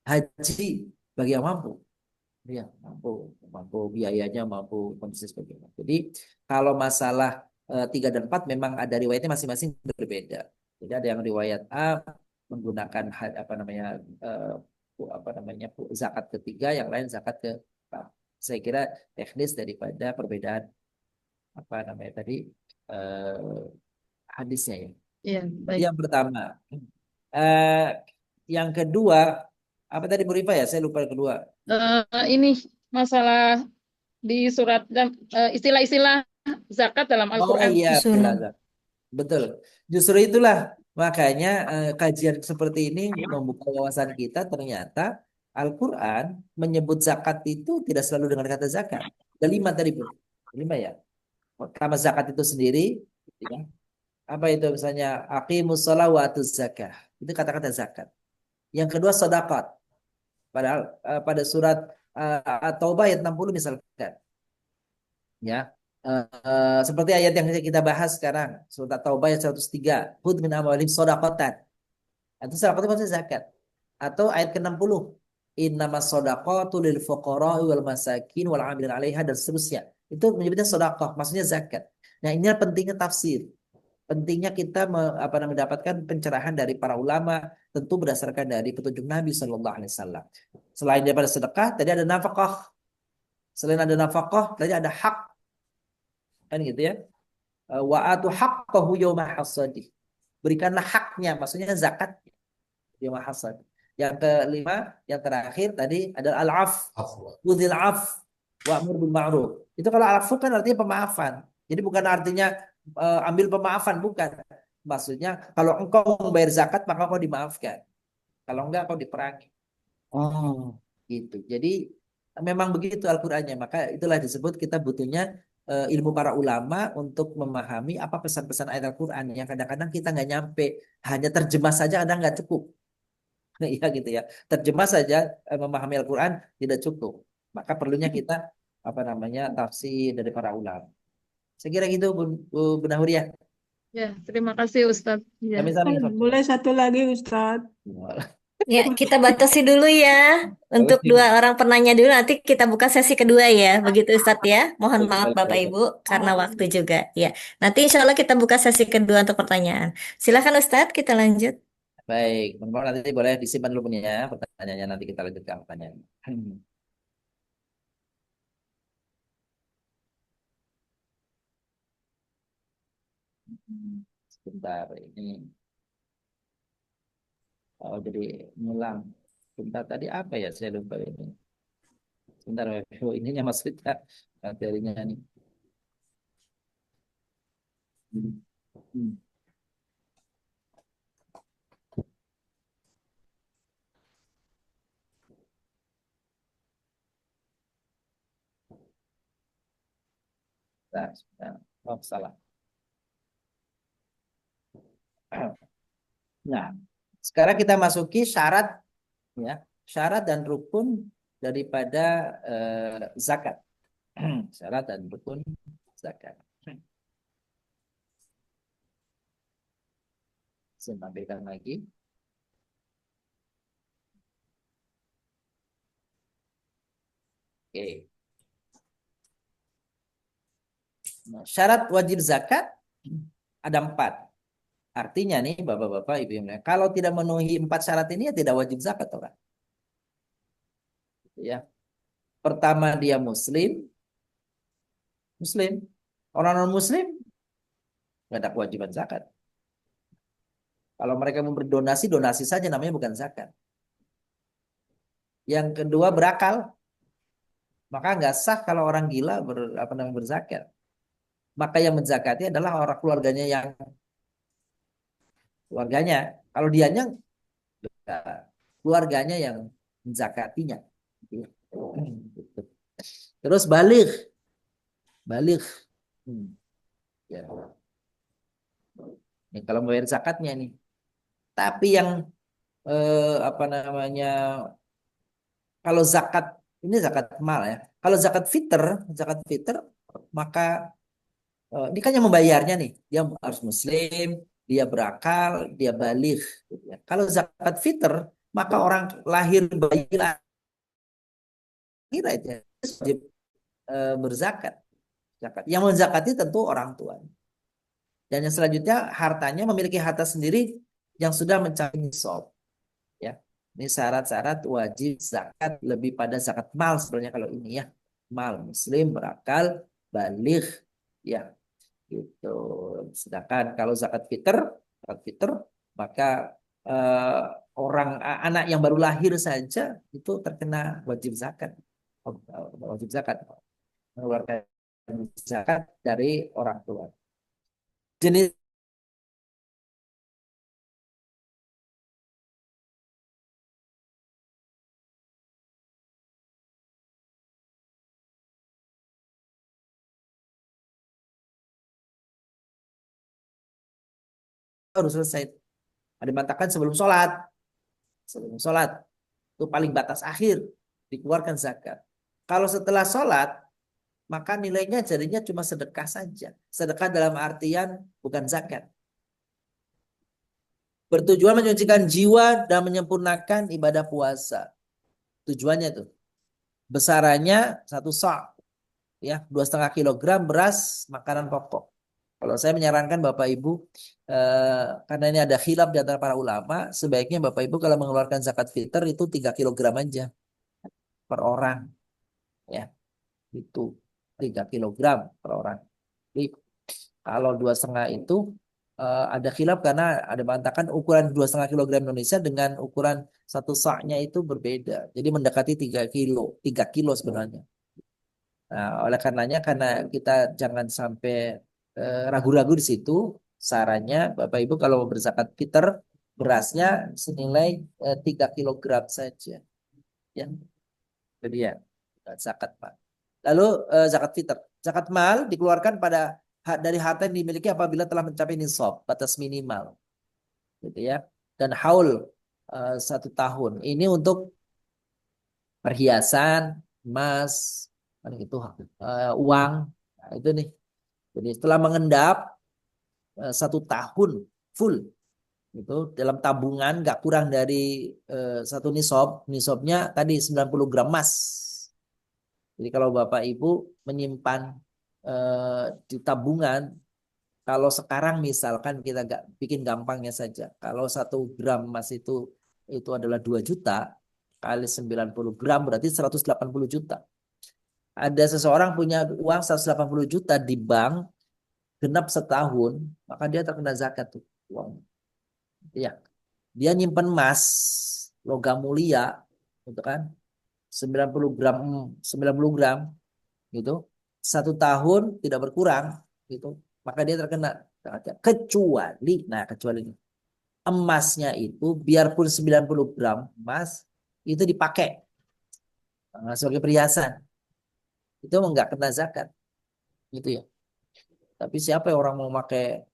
Haji bagi yang mampu, ya mampu, mampu biayanya, mampu kondisi sebagainya. Jadi kalau masalah 3 dan 4 memang ada riwayatnya masing-masing berbeda. Jadi ada yang riwayat A menggunakan apa namanya eh, zakat ketiga, yang lain zakat ke 4. Saya kira teknis daripada perbedaan apa namanya tadi eh, hadisnya ya. Iya, baik. Yang pertama, eh, yang kedua apa tadi Bu Rifa ya? Saya lupa yang kedua. Ini masalah di surat dan istilah-istilah zakat dalam Oh Al-Quran. iya, Sunnah. Pilazar. Betul. Justru itulah makanya kajian seperti ini membuka wawasan kita, ternyata Al-Quran menyebut zakat itu tidak selalu dengan kata zakat. Ada 5 tadi Bu. 5 ya. Pertama zakat itu sendiri, ya. Apa itu misalnya aqimus shalah wa atuz zakah. Itu kata-kata zakat. Yang kedua sedekah. Padahal pada surat At-Taubah ayat 60 misalkan, ya. Seperti ayat yang kita bahas sekarang, surat At-Taubah ayat 103, khudz min amwalihim shadaqatan. Itu sedekah itu maksudnya zakat. Atau ayat ke-60, innamas shadaqatu lil fuqara'i wal masakin wal 'amilin 'alaiha dan seterusnya. Itu menyebutnya sedekah, maksudnya zakat. Nah, ini pentingnya tafsir. Pentingnya kita mendapatkan pencerahan dari para ulama, tentu berdasarkan dari petunjuk Nabi Shallallahu Alaihi Wasallam. Selain daripada sedekah, tadi ada nafkah. Selain ada nafkah, tadi ada hak, kan gitu ya. Wa atu haqqahu yauma hasadih. Berikanlah haknya, maksudnya zakat yauma hasad. Yang kelima, yang terakhir tadi adalah al-af. Wudhil af wa'mur bil ma'ruf. Itu kalau al-afu kan artinya pemaafan. Jadi bukan artinya ambil pemaafan, bukan. Maksudnya kalau engkau membayar zakat maka kau dimaafkan. Kalau enggak kau diperangi. Oh, gitu. Jadi memang begitu Al-Qur'annya. Maka itulah disebut kita butuhnya ilmu para ulama untuk memahami apa pesan-pesan ayat Al-Qur'an yang kadang-kadang kita nggak nyampe, hanya terjemah saja kadang nggak cukup. Iya gitu ya. Terjemah saja memahami Al-Qur'an tidak cukup. Maka perlunya kita apa namanya tafsir dari para ulama. Saya kira gitu Bu Nahur ya. Ya, terima kasih Ustadz. Ya. Kami saling Boleh satu lagi Ustadz. Ya, kita batasi dulu ya untuk dua orang penanya dulu. Nanti kita buka sesi kedua ya. Begitu Ustadz ya. Mohon maaf Bapak Ibu karena waktu juga. Ya, nanti insya Allah kita buka sesi kedua untuk pertanyaan. Silakan Ustadz, kita lanjut. Baik, mohon nanti boleh disimpan dulu ya pertanyaannya, nanti kita lanjutkan pertanyaan. Sebentar ini. Oh, jadi ngulang. Sebentar tadi apa ya? Saya lupa ini. Sebentar, oh, ininya maksudnya materinya nih. Hmm. Sebentar. Oh, salah. Nah, sekarang kita masuki syarat ya, syarat dan rukun daripada zakat. Syarat dan rukun zakat. Saya tampilkan lagi. Oke. Nah, syarat wajib zakat ada 4. Artinya nih Bapak-Bapak, Ibu, Ibu, kalau tidak memenuhi 4 syarat ini ya tidak wajib zakat orang. Ya. Pertama dia muslim. Orang non muslim nggak ada kewajiban zakat. Kalau mereka mau berdonasi, donasi saja namanya bukan zakat. Yang kedua berakal, maka nggak sah kalau orang gila berzakat. Maka yang menzakati adalah orang keluarganya. Kalau dianya keluarganya yang menzakatinya. Terus balik. Ya. Ini kalau bayar zakatnya nih. Tapi yang apa namanya? Kalau zakat ini zakat mal ya. Kalau zakat fitr maka ini kan yang membayarnya nih. Dia harus muslim, dia berakal, dia balik. Gitu ya. Kalau zakat fitr maka orang lahir bayi lahir aja wajib berzakat. Zakat. Yang menzakati tentu orang tua. Dan yang selanjutnya hartanya memiliki harta sendiri yang sudah mencapai nisab. Ya. Ini syarat-syarat wajib zakat lebih pada zakat mal sebenarnya kalau ini ya. Mal muslim berakal balik ya gitu. Sedangkan kalau zakat fitr maka eh, anak yang baru lahir saja itu terkena wajib zakat. Wajib zakat mengeluarkan zakat dari orang tua. Jenis harus selesai. Ada mengatakan sebelum sholat itu paling batas akhir dikeluarkan zakat. Kalau setelah sholat maka nilainya jadinya cuma sedekah saja. Sedekah dalam artian bukan zakat. Bertujuan menyucikan jiwa dan menyempurnakan ibadah puasa. Tujuannya tuh. Besarannya 1 sa'. Ya, 2,5 kilogram beras makanan pokok. Kalau saya menyarankan Bapak Ibu, karena ini ada khilaf di antara para ulama, sebaiknya Bapak Ibu kalau mengeluarkan zakat fitr itu 3 kilogram aja per orang. Ya, itu 3 kilogram per orang. Jadi kalau 2,5 itu ada khilaf karena ada mengatakan ukuran 2,5 kilogram Indonesia dengan ukuran 1 sa' itu berbeda. Jadi mendekati 3 kilo sebenarnya. Nah, oleh karenanya karena kita jangan sampai ragu-ragu di situ, sarannya Bapak Ibu kalau mau berzakat fitr berasnya senilai 3 kilogram saja. Ya. Jadi ya zakat Pak. Lalu zakat fitr, zakat mal dikeluarkan dari harta yang dimiliki apabila telah mencapai nisab, batas minimal. Gitu ya. Dan haul 1 tahun. Ini untuk perhiasan, emas, uang. Nah, itu nih. Jadi setelah mengendap 1 tahun full itu dalam tabungan nggak kurang dari 1 nisab. Nisabnya tadi 90 gram emas. Jadi kalau Bapak Ibu menyimpan di tabungan, kalau sekarang misalkan kita nggak bikin gampangnya saja, kalau 1 gram emas itu adalah 2 juta kali 90 gram berarti 180 juta. Ada seseorang punya uang 180 juta di bank genap setahun, maka dia terkena zakat tuh uang. Iya. Dia nyimpen emas logam mulia gitu kan. 90 gram gitu. 1 tahun tidak berkurang gitu. Maka dia terkena zakat. Kecuali emasnya itu biarpun 90 gram emas itu dipakai sebagai perhiasan. Itu enggak kena zakat. Gitu ya. Tapi siapa yang orang mau pakai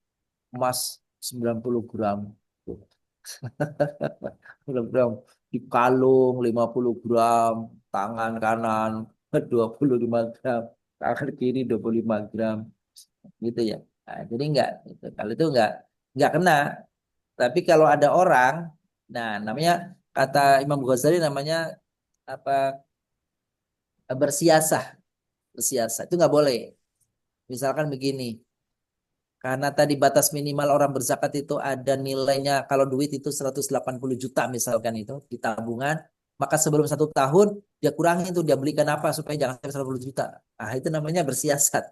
emas 90 gram? 90 gram di kalung 50 gram, tangan kanan 25 gram, tangan kiri 25 gram, gitu ya. Nah, jadi enggak, gitu. Kalau itu enggak kena. Tapi kalau ada orang, nah namanya kata Imam Ghazali namanya apa bersiasah, bersiasah itu enggak boleh. Misalkan begini, karena tadi batas minimal orang berzakat itu ada nilainya kalau duit itu 180 juta misalkan itu di tabungan. Maka sebelum 1 tahun dia kurangi tuh, dia belikan apa supaya jangan sampai 120 juta. Nah, itu namanya bersiasat.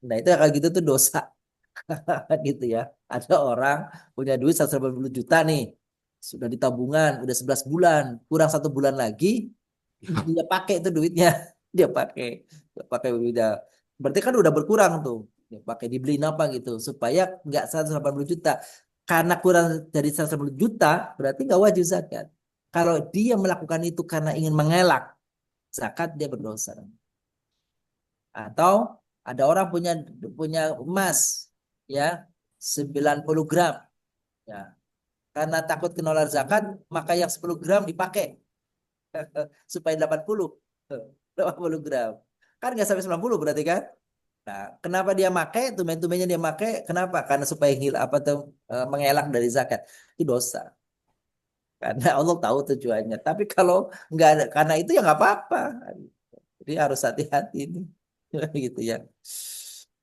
Nah, itu kayak gitu tuh dosa. Gitu ya. Ada orang punya duit 180 juta nih. Sudah di tabungan, udah 11 bulan. Kurang 1 bulan lagi, dia pakai tuh duitnya. Dia pakai. Dia pakai udah. Berarti kan udah berkurang tuh. Dia pakai dibeliin apa gitu. Supaya nggak 180 juta. Karena kurang dari 180 juta, berarti nggak wajib zakat. Kalau dia melakukan itu karena ingin mengelak zakat, dia berdosa. Atau ada orang punya punya emas ya 90 gram ya. Karena takut kena zakat, maka yang 10 gram dipakai supaya 80 gram. Kan nggak sampai 90 berarti kan? Nah, kenapa dia pakai? Tumen-tumennya dia pakai. Kenapa? Karena supaya apa tuh mengelak dari zakat. Itu dosa. Karena Allah tahu tujuannya. Tapi kalau nggak ada karena itu ya nggak apa-apa. Jadi harus hati-hati ini. Gitu ya.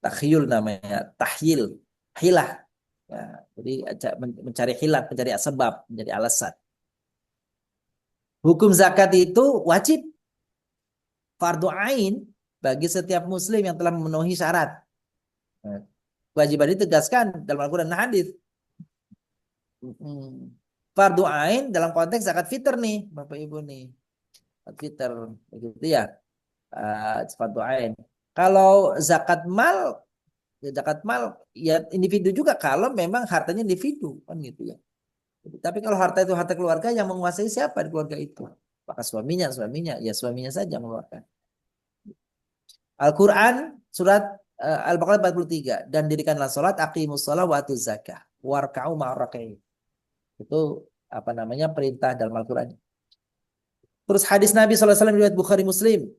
Takhyul namanya, tahyil, hilah. Ya, jadi mencari hilah, mencari sebab, menjadi alasan. Hukum zakat itu wajib fardu ain bagi setiap muslim yang telah memenuhi syarat. Nah, kewajiban ditegaskan dalam Al-Quran dan hadis. Fardu ain dalam konteks zakat fitr nih, Bapak Ibu nih. Zakat fitr, begitu ya. Fardu ain. Kalau zakat mal ya individu juga kalau memang hartanya individu kan gitu ya. Tapi kalau harta itu harta keluarga, yang menguasai siapa di keluarga itu? Maka suaminya ya suaminya saja mengeluarkan. Al-Quran surat Al-Baqarah 43, dan dirikanlah salat, aqimus shalah wa atuz zakah warka'u ma'arraki'in. Itu apa namanya perintah dalam Al-Quran. Terus hadis Nabi SAW riwayat Bukhari Muslim.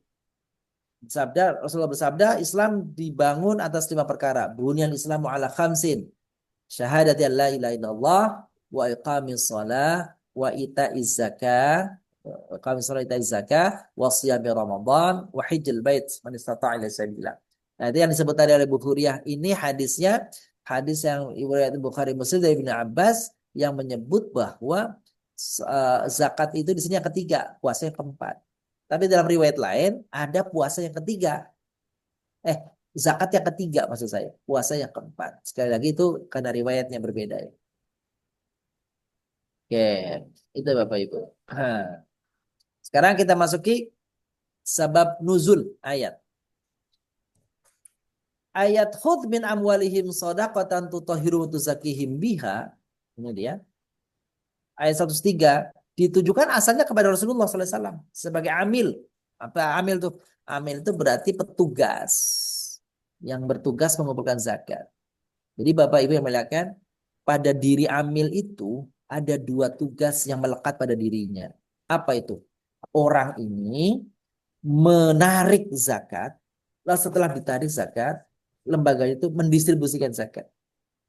Rasulullah bersabda, Islam dibangun atas 5 perkara. Bunyan Islamu ala khamsin. Syahadati an la ilaha illallah wa iqamis shalah wa ita'iz zakah iqamis shalah ita'iz zakah wa shiyami ramadan wa hijjil bait man istata'a ilaihi sabila. Nah, itu yang disebut tadi oleh Bukhuriyah. Ini hadisnya hadis yang riwayat Bukhari Muslim dari Ibnu Abbas yang menyebut bahwa zakat itu di sini yang ketiga, puasa yang keempat. Tapi dalam riwayat lain ada puasa yang ketiga. Zakat yang ketiga maksud saya, puasa yang keempat. Sekali lagi itu karena riwayatnya berbeda ya. Oke, itu Bapak Ibu. Sekarang kita masuki sebab nuzul ayat. Ayat khudh min amwalihim shadaqatan tutahhiruhum wa tuzakkihim biha. Ini dia. Ayat 103 ditujukan asalnya kepada Rasulullah SAW sebagai amil. Apa amil itu? Amil itu berarti petugas yang bertugas mengumpulkan zakat. Jadi Bapak Ibu yang melihatkan, pada diri amil itu ada 2 tugas yang melekat pada dirinya. Apa itu? Orang ini menarik zakat, lalu setelah ditarik zakat, lembaga itu mendistribusikan zakat.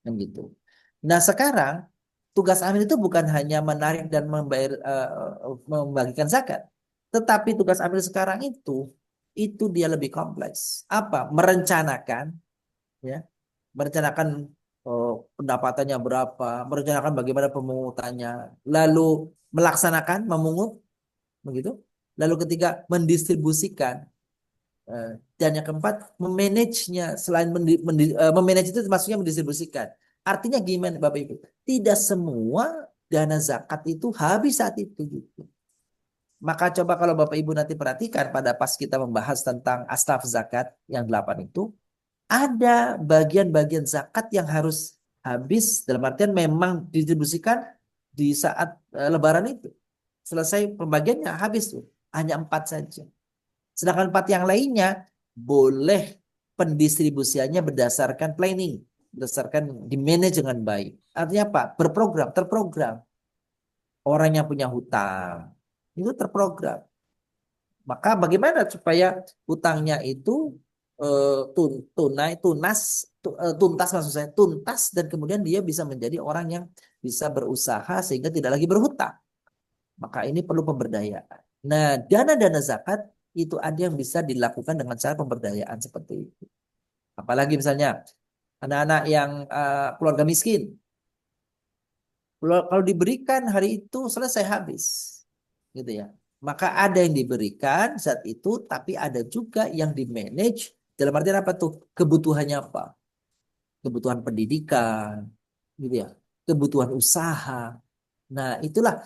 Kan gitu. Nah sekarang tugas amil itu bukan hanya menarik dan membagikan zakat, tetapi tugas amil sekarang itu dia lebih kompleks. Apa? Merencanakan, ya, merencanakan pendapatannya berapa, merencanakan bagaimana pemungutannya, lalu melaksanakan, memungut, begitu. Lalu ketiga, mendistribusikan. Dan yang keempat, memanagenya. Selain memanage itu maksudnya mendistribusikan. Artinya gimana Bapak Ibu? Tidak semua dana zakat itu habis saat itu. Gitu. Maka coba kalau Bapak Ibu nanti perhatikan pada pas kita membahas tentang asnaf zakat yang 8 itu, ada bagian-bagian zakat yang harus habis, dalam artian memang didistribusikan di saat Lebaran itu. Selesai pembagiannya habis tuh. Hanya 4 saja. Sedangkan 4 yang lainnya boleh pendistribusiannya berdasarkan planning, berdasarkan di-manage dengan baik. Artinya apa? Berprogram, terprogram. Orang yang punya hutang itu terprogram. Maka bagaimana supaya hutangnya itu tuntas maksud saya, tuntas, dan kemudian dia bisa menjadi orang yang bisa berusaha sehingga tidak lagi berhutang. Maka ini perlu pemberdayaan. Nah, dana-dana zakat itu ada yang bisa dilakukan dengan cara pemberdayaan seperti itu. Apalagi misalnya anak-anak yang keluarga miskin. Kalau diberikan hari itu selesai habis. Gitu ya. Maka ada yang diberikan saat itu, tapi ada juga yang di-manage. Dalam artian apa tuh? Kebutuhannya apa? Kebutuhan pendidikan, gitu ya. Kebutuhan usaha. Nah, itulah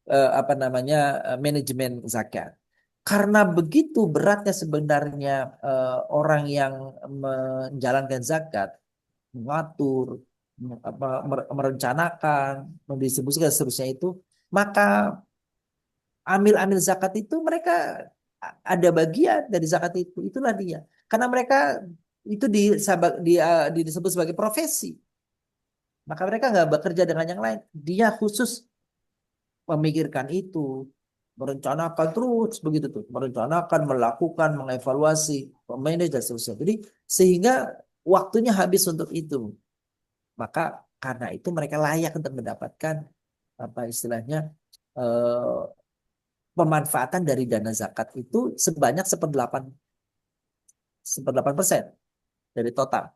apa namanya manajemen zakat. Karena begitu beratnya sebenarnya orang yang menjalankan zakat, mengatur, merencanakan, mendistribusikan dan seterusnya itu, maka amil-amil zakat itu mereka ada bagian dari zakat itu. Itulah dia. Karena mereka itu disebut sebagai profesi. Maka mereka nggak bekerja dengan yang lain. Dia khusus memikirkan itu, merencanakan terus begitu tuh, merencanakan, melakukan, mengevaluasi, memanage dan seterusnya. Jadi sehingga waktunya habis untuk itu. Maka karena itu mereka layak untuk mendapatkan apa istilahnya eh, pemanfaatan dari dana zakat itu sebanyak 1/8% dari total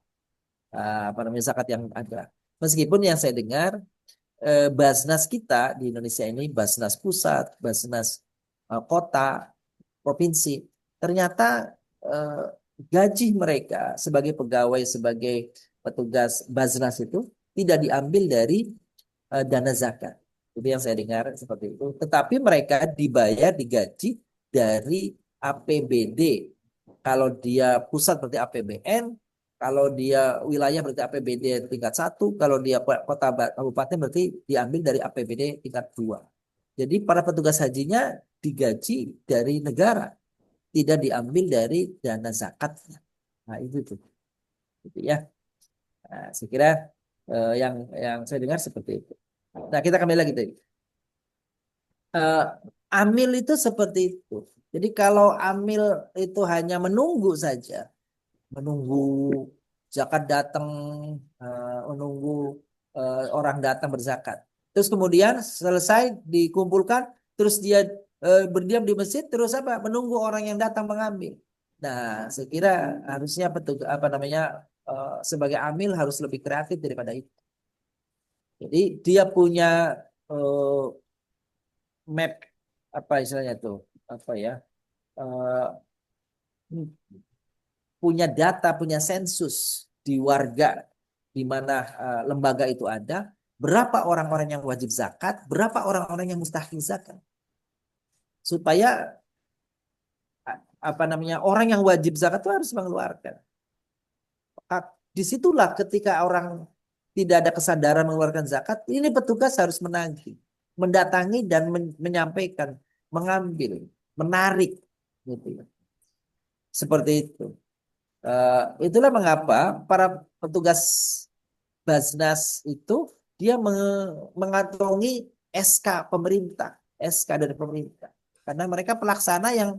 apa namanya zakat yang ada. Meskipun yang saya dengar Basnas kita di Indonesia ini, Basnas pusat, Basnas kota, provinsi, ternyata eh, gaji mereka sebagai pegawai, sebagai petugas Basnas itu tidak diambil dari dana zakat. Itu yang saya dengar seperti itu. Tetapi mereka dibayar, digaji dari APBD. Kalau dia pusat berarti APBN, kalau dia wilayah berarti APBD tingkat 1, kalau dia kota kabupaten berarti diambil dari APBD tingkat 2. Jadi para petugas hajinya digaji dari negara, tidak diambil dari dana zakatnya. Nah itu tuh, gitu ya. Nah, saya kira yang saya dengar seperti itu. Nah kita kembali lagi tadi. Eh, amil itu seperti itu. Jadi kalau amil itu hanya menunggu saja, menunggu zakat datang, menunggu orang datang berzakat. Terus kemudian selesai dikumpulkan, terus dia berdiam di masjid, terus apa? Menunggu orang yang datang mengambil. Nah, saya kira harusnya petugas apa namanya sebagai amil harus lebih kreatif daripada itu. Jadi dia punya eh, map apa istilahnya tuh apa ya eh, punya data, punya sensus di warga di mana lembaga itu ada, berapa orang-orang yang wajib zakat, berapa orang-orang yang mustahil zakat. Supaya apa namanya orang yang wajib zakat itu harus mengeluarkan. Disitulah ketika orang tidak ada kesadaran mengeluarkan zakat, ini petugas harus menagih, mendatangi dan menyampaikan, mengambil, menarik, gitu ya. Seperti itu. Itulah mengapa para petugas Basnas itu dia mengantongi SK pemerintah, SK dari pemerintah. Karena mereka pelaksana yang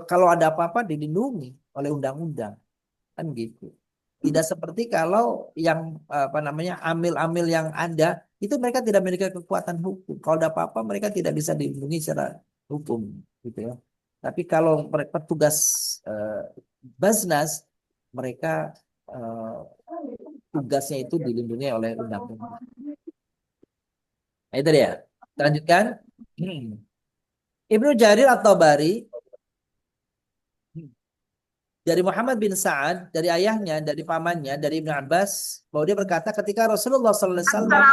kalau ada apa-apa dilindungi oleh undang-undang, kan gitu. Tidak seperti kalau yang apa namanya amil-amil yang ada itu mereka tidak memiliki kekuatan hukum. Kalau ada apa-apa mereka tidak bisa dilindungi secara hukum, gitu ya. Tapi kalau petugas eh, Basnas mereka eh, tugasnya itu dilindungi oleh undang-undang. Nah, itu dia. Kita lanjutkan. Ibnu Jarir at-Tabari dari Muhammad bin Sa'ad, dari ayahnya, dari pamannya, dari Ibnu Abbas, bahwa dia berkata ketika Rasulullah SAW Sebentar,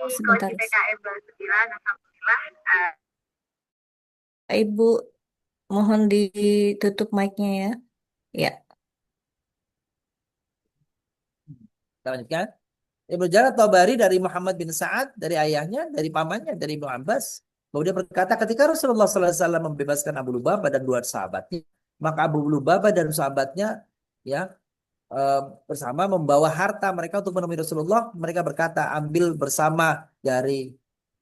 sebentar. Ibu, mohon ditutup mic-nya ya. Ya. kita lanjutkan. Ibnu Jarir at-Tabari dari Muhammad bin Sa'ad, dari ayahnya, dari pamannya, dari Ibnu Abbas, bahwa dia berkata ketika Rasulullah SAW membebaskan Abu Lubabah dan dua sahabatnya, maka Abu Lubabah dan sahabatnya ya bersama membawa harta mereka untuk menemui Rasulullah. Mereka berkata, ambil bersama dari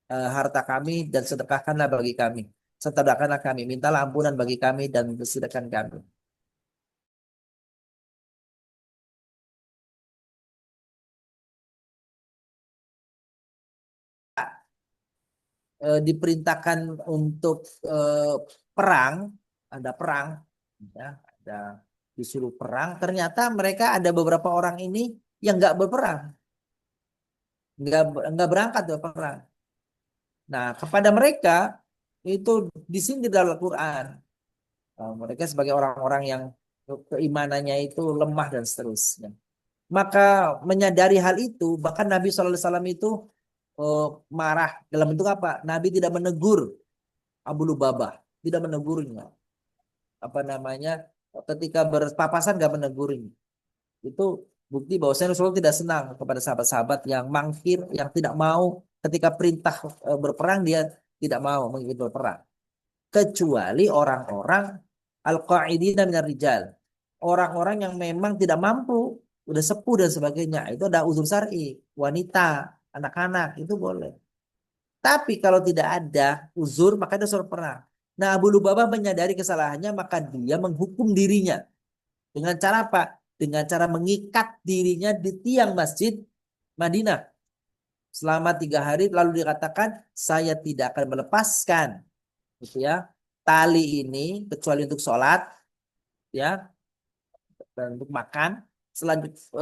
harta kami dan sedekahkanlah bagi kami. Sedekahkanlah kami, mintalah ampunan bagi kami dan sedekahkan kami. Diperintahkan untuk perang, ada perang, ya, ada disuruh perang. Ternyata mereka ada beberapa orang ini yang nggak berperang. nggak berangkat ke perang. Nah, kepada mereka itu disindir dalam Al-Quran. Mereka sebagai orang-orang yang keimanannya itu lemah dan seterusnya. Maka menyadari hal itu, bahkan Nabi SAW itu marah dalam bentuk apa? Nabi tidak menegur Abu Lubabah, tidak menegurnya. Apa namanya? Ketika berpapasan gak menegurnya. Itu bukti bahwa Rasulullah tidak senang kepada sahabat-sahabat yang mangkir, yang tidak mau ketika perintah berperang dia tidak mau mengikuti berperang. Kecuali orang-orang al-qa'idina minar rijal. Orang-orang yang memang tidak mampu, udah sepuh dan sebagainya. Itu ada uzur syar'i, wanita, anak-anak, itu boleh. Tapi kalau tidak ada uzur, maka dia suruh perang. Nah, Abu Lubabah menyadari kesalahannya, maka dia menghukum dirinya. Dengan cara apa? Dengan cara mengikat dirinya di tiang masjid Madinah. Selama 3 hari, lalu dikatakan, saya tidak akan melepaskan gitu ya, tali ini, kecuali untuk sholat, ya, dan untuk makan,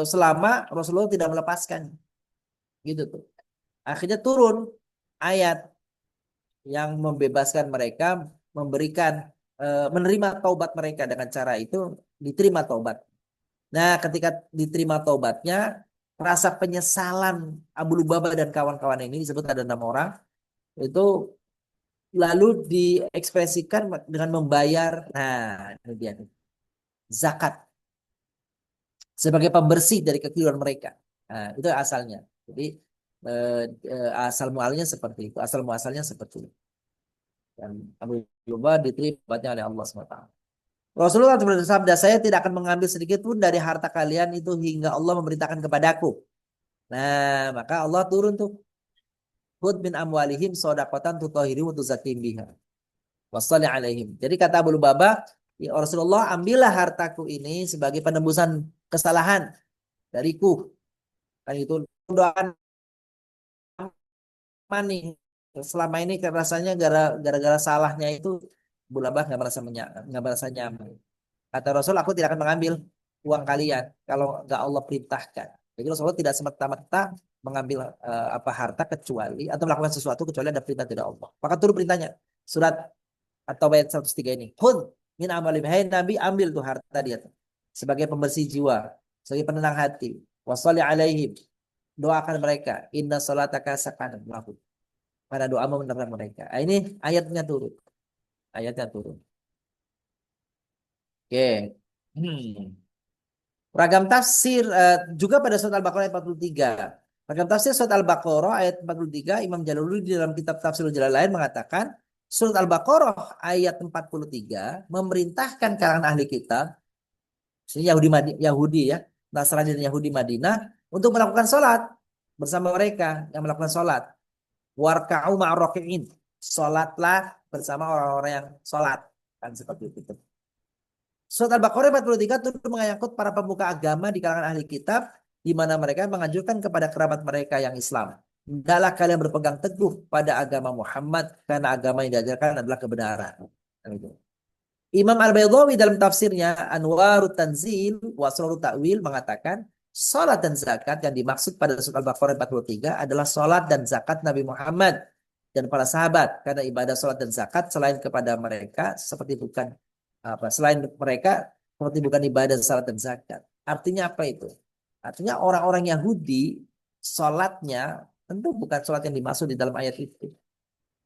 selama Rasulullah tidak melepaskan. Gitu tuh. Akhirnya turun ayat yang membebaskan mereka, memberikan menerima taubat mereka. Dengan cara itu diterima taubat. Nah, ketika diterima taubatnya, rasa penyesalan Abu Lubabah dan kawan-kawan ini, disebut ada 6 orang, itu lalu diekspresikan dengan membayar, nah ini dia nih, zakat sebagai pembersih dari kekeliruan mereka. Nah, itu asalnya. Jadi asal mualnya seperti itu, asal muasalnya seperti itu. Dan Abu Lubabah diterima oleh Allah SWT. Rasulullah bersabda, saya tidak akan mengambil sedikit pun dari harta kalian itu hingga Allah memerintahkan kepadaku. Nah, maka Allah turun tuh. Khudh min amwalihim shadaqatan tutahhiruhum wa tuzakkihim biha. Wassalli alaihim. Jadi kata Abu Lubabah, ya Rasulullah, ambillah hartaku ini sebagai penembusan kesalahan dariku. Kan itu doakan nih. Selama ini rasanya gara-gara salahnya itu Abu Lubabah nggak merasa nyaman. Kata Rasul, aku tidak akan mengambil uang kalian kalau nggak Allah perintahkan. Jadi Rasulullah tidak semata-mata mengambil apa harta kecuali atau melakukan sesuatu kecuali ada perintah dari Allah. Maka turun perintahnya. Surat atau ayat 103 ini. Khudh min amalim. Hai Nabi, ambil tuh harta dia sebagai pembersih jiwa, sebagai penenang hati. Wassalli alaihim. Doakan mereka. Inna salataka sakanun lahum. Pada doamu menerang mereka. Nah, ini ayatnya turun. Ayatnya turun. Oke. Ragam tafsir juga pada surat Al-Baqarah ayat 43. Ragam tafsir surat Al-Baqarah ayat 43, Imam Jalalain di dalam kitab Tafsirul Jalalain mengatakan surat Al-Baqarah ayat 43 memerintahkan kalangan ahli kitab, Yahudi ya, Nasrani dan Yahudi Madinah untuk melakukan sholat bersama mereka yang melakukan sholat. Warka'u ma'arroki'in. Sholatlah bersama orang-orang yang sholat. Kan seperti itu. Surat Al-Baqarah 43 turut mengangkut para pemuka agama di kalangan ahli kitab, di mana mereka menganjurkan kepada kerabat mereka yang Islam. Hendaklah kalian berpegang teguh pada agama Muhammad, karena agama yang diajarkan adalah kebenaran. Imam Al-Baydawi dalam tafsirnya Anwarut Tanzil wa Asrarut Ta'wil mengatakan, salat dan zakat yang dimaksud pada surat Al-Baqarah 43 adalah salat dan zakat Nabi Muhammad dan para sahabat, karena ibadah salat dan zakat selain kepada mereka seperti bukan selain mereka seperti bukan ibadah salat dan zakat. Artinya apa itu? Artinya orang-orang Yahudi salatnya tentu bukan salat yang dimaksud di dalam ayat itu.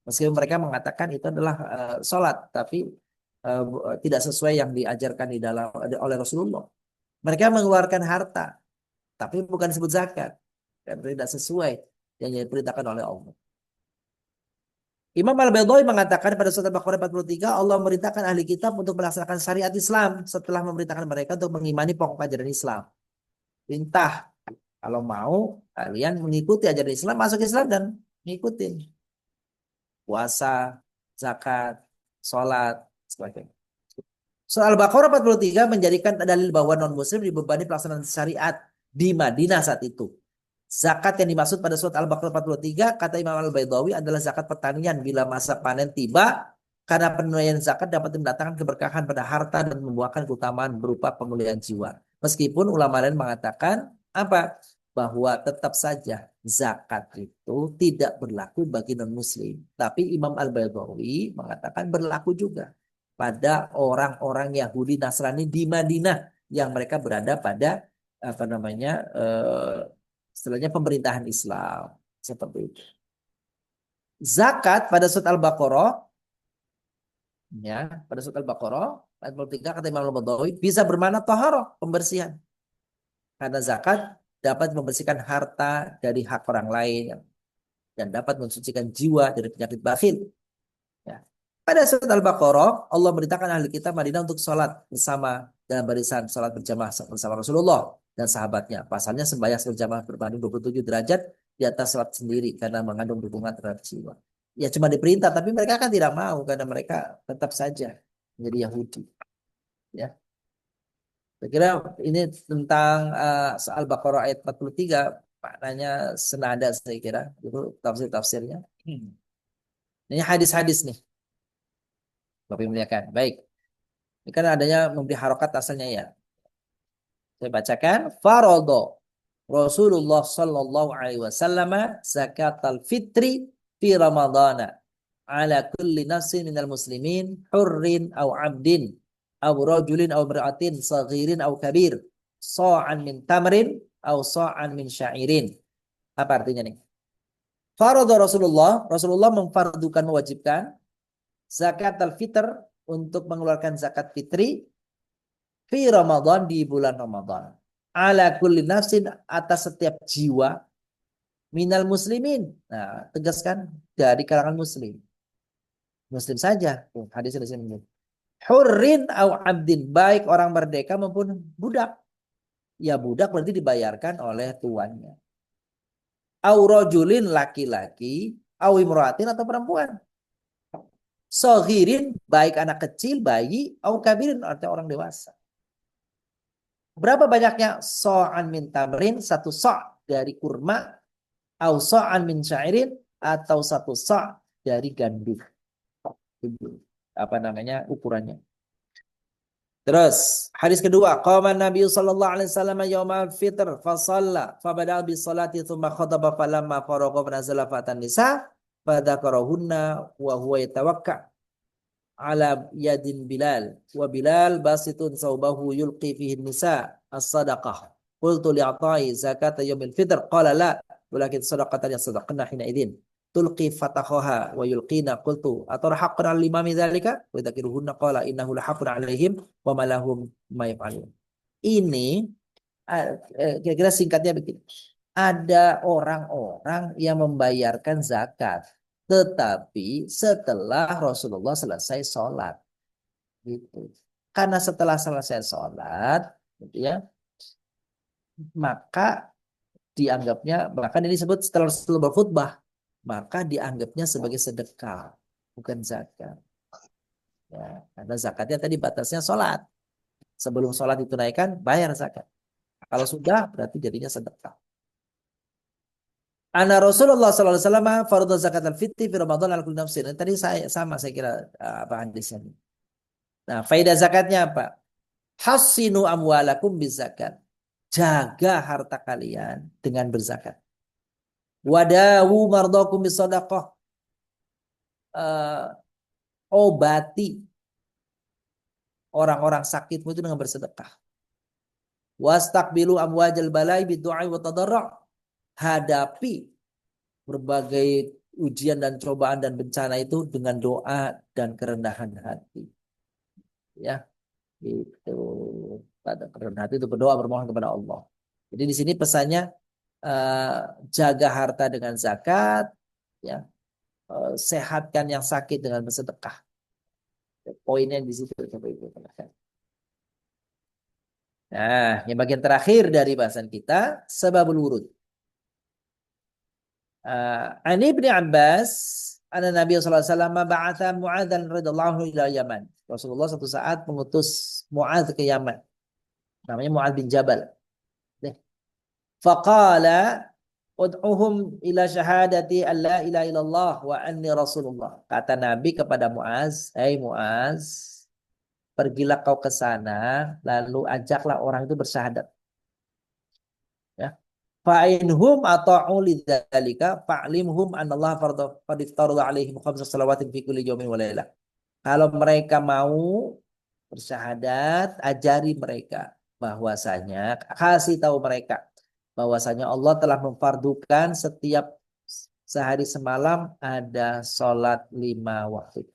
Meskipun mereka mengatakan itu adalah salat, tapi tidak sesuai yang diajarkan di dalam oleh Rasulullah. Mereka mengeluarkan harta, tapi bukan disebut zakat, dan tidak sesuai yang diperintahkan oleh Allah. Imam Al-Baydawi mengatakan pada surat Al-Baqarah 43, Allah memerintahkan ahli kitab untuk melaksanakan syariat Islam setelah memerintahkan mereka untuk mengimani pokok ajaran Islam. Perintah, kalau mau kalian mengikuti ajaran Islam, masuk Islam dan mengikuti puasa, zakat, sholat, sebagainya. Surat Al-Baqarah 43 menjadikan dalil bahwa non-muslim dibebani pelaksanaan syariat di Madinah saat itu. Zakat yang dimaksud pada surat Al-Baqarah 43, kata Imam Al-Baydawi, adalah zakat pertanian bila masa panen tiba, karena penunaian zakat dapat mendatangkan keberkahan pada harta dan membuahkan keutamaan berupa pemulihan jiwa. Meskipun ulama lain mengatakan apa? bahwa tetap saja zakat itu tidak berlaku bagi non-muslim. Tapi Imam Al-Baghawi mengatakan berlaku juga pada orang-orang Yahudi Nasrani di Madinah yang mereka berada pada apa namanya istilahnya pemerintahan Islam seperti itu. Zakat pada surat Al-Baqarah ya, pada surat Al-Baqarah ayat 43 kata Imam Al-Baghawi bisa bermakna taharah, pembersihan. Karena zakat dapat membersihkan harta dari hak orang lain dan dapat mensucikan jiwa dari penyakit bakhil. Ya. Pada surat Al-Baqarah, Allah merintahkan ahli kitab Madinah untuk sholat bersama dalam barisan sholat berjamaah bersama Rasulullah dan sahabatnya. Pasalnya sembahyang berjamaah berbanding 27 derajat di atas sholat sendiri karena mengandung dukungan terhadap jiwa. Ya cuma diperintah, tapi mereka kan tidak mau karena mereka tetap saja menjadi Yahudi. Ya. Saya kira ini tentang Al-Baqarah ayat 43 maknanya senada saya kira itu tafsirnya. Ini hadis-hadis nih. Bapak muliakan. Baik. Ini kan adanya memberi harokat asalnya ya. Saya bacakan. Faradha Rasulullah sallallahu alaihi wasallam zakatal fitri fi Ramadana ala kulli nafsin minal muslimin hurrin aw abdin aw rajulin aw imra'atin saghirin aw kabir sa'an min tamrin aw sa'an min sya'irin. Apa artinya nih? Faradha Rasulullah memfardukan, mewajibkan zakat al-fitr untuk mengeluarkan zakat fitri fi Ramadan, di bulan Ramadan. Ala kulli nafsin, atas setiap jiwa minal muslimin. Nah, tegaskan dari kalangan muslim. Muslim saja. Hadis di sini. Hurrin au abdin, baik orang merdeka maupun budak. Ya budak berarti dibayarkan oleh tuannya. Au rajulin, laki-laki, au imra'atin, atau perempuan. Saghirin, baik anak kecil, bayi, au kabirin, artinya orang dewasa. Berapa banyaknya? Sa'an min tamrin, satu sa' dari kurma, au sa'an min sya'irin, atau satu sa' dari gandum. Apa namanya ukurannya? Terus hadis kedua, qama Nabi sallallahu alaihi wasallam yaumal fitr fa shalla fa bada'a bis salati tsumma khataba falamma faragha nazala fatan nisa fa dzakarahunna wa huwa yatawakka ala yadin Bilal wa Bilal basitun saubahu yulqi fihi nisa as-sadaqah. Qultu li'atai zakata yaumil fitr qala la walakin sadaqatan yasadaqna hina idzin tulqi fatahaha wa yulqina. Qultu atarhaqqun al-imami dzalika wa dzakiruhunna qala innahu lahaqqun alaihim wa malahum ma yaf'alun. Ini kira-kira singkatnya begini. Ada orang-orang yang membayarkan zakat tetapi setelah Rasulullah selesai sholat, gitu. Karena setelah selesai sholat, gitu ya, maka dianggapnya, bahkan ini disebut setelah Rasulullah berkhutbah, maka dianggapnya sebagai sedekah, bukan zakat. Ya, karena zakatnya tadi batasnya sholat. Sebelum sholat ditunaikan, bayar zakat. Kalau sudah, berarti jadinya sedekah. Ana Rasulullah sallallahu alaihi wasallam fardhu zakat al-fitri fi Ramadan ala kulli nafsin. Tadi saya kira apa hadisnya. Nah, faedah zakatnya apa? Hassinu amwalakum bizakat. Jaga harta kalian dengan berzakat. Wadawu mardakum bisadaqah. Obati orang-orang sakitmu itu dengan bersedekah. Wastaqbilu amwajal balai bidu'a wa tadarru'. Hadapi berbagai ujian dan cobaan dan bencana itu dengan doa dan kerendahan hati. Ya, itu pada kerendahan hati itu berdoa, bermohon kepada Allah. Jadi di sini pesannya jaga harta dengan zakat, ya, sehatkan yang sakit dengan bersedekah. Poinnya di situ. Nah, yang bagian terakhir dari bahasan kita, sebabul wurud. Ani bin Abbas, anna Nabi sallallahu alaihi wasallam ba'atha Mu'adzan radhiyallahu anhu ila Yaman. Rasulullah satu saat mengutus Mu'adz ke Yaman. Namanya Mu'adz bin Jabal. Faqala ud'uhum ila syahadati an la ilaha illallah wa anni Rasulullah. Kata Nabi kepada Mu'adz, "Hai Mu'adz, pergilah kau ke sana lalu ajaklah orang itu bersyahadat." Ya. Fa'inhum ata'u lidzalika fa'limhum anallaha qad iftarada alaihim khamsa salawatin fi kulli yawmin wa lailah. Kalau mereka mau bersyahadat, ajari mereka bahwasanya, kasih tahu mereka bahwasanya Allah telah memfardukan setiap sehari semalam ada sholat 5 waktu.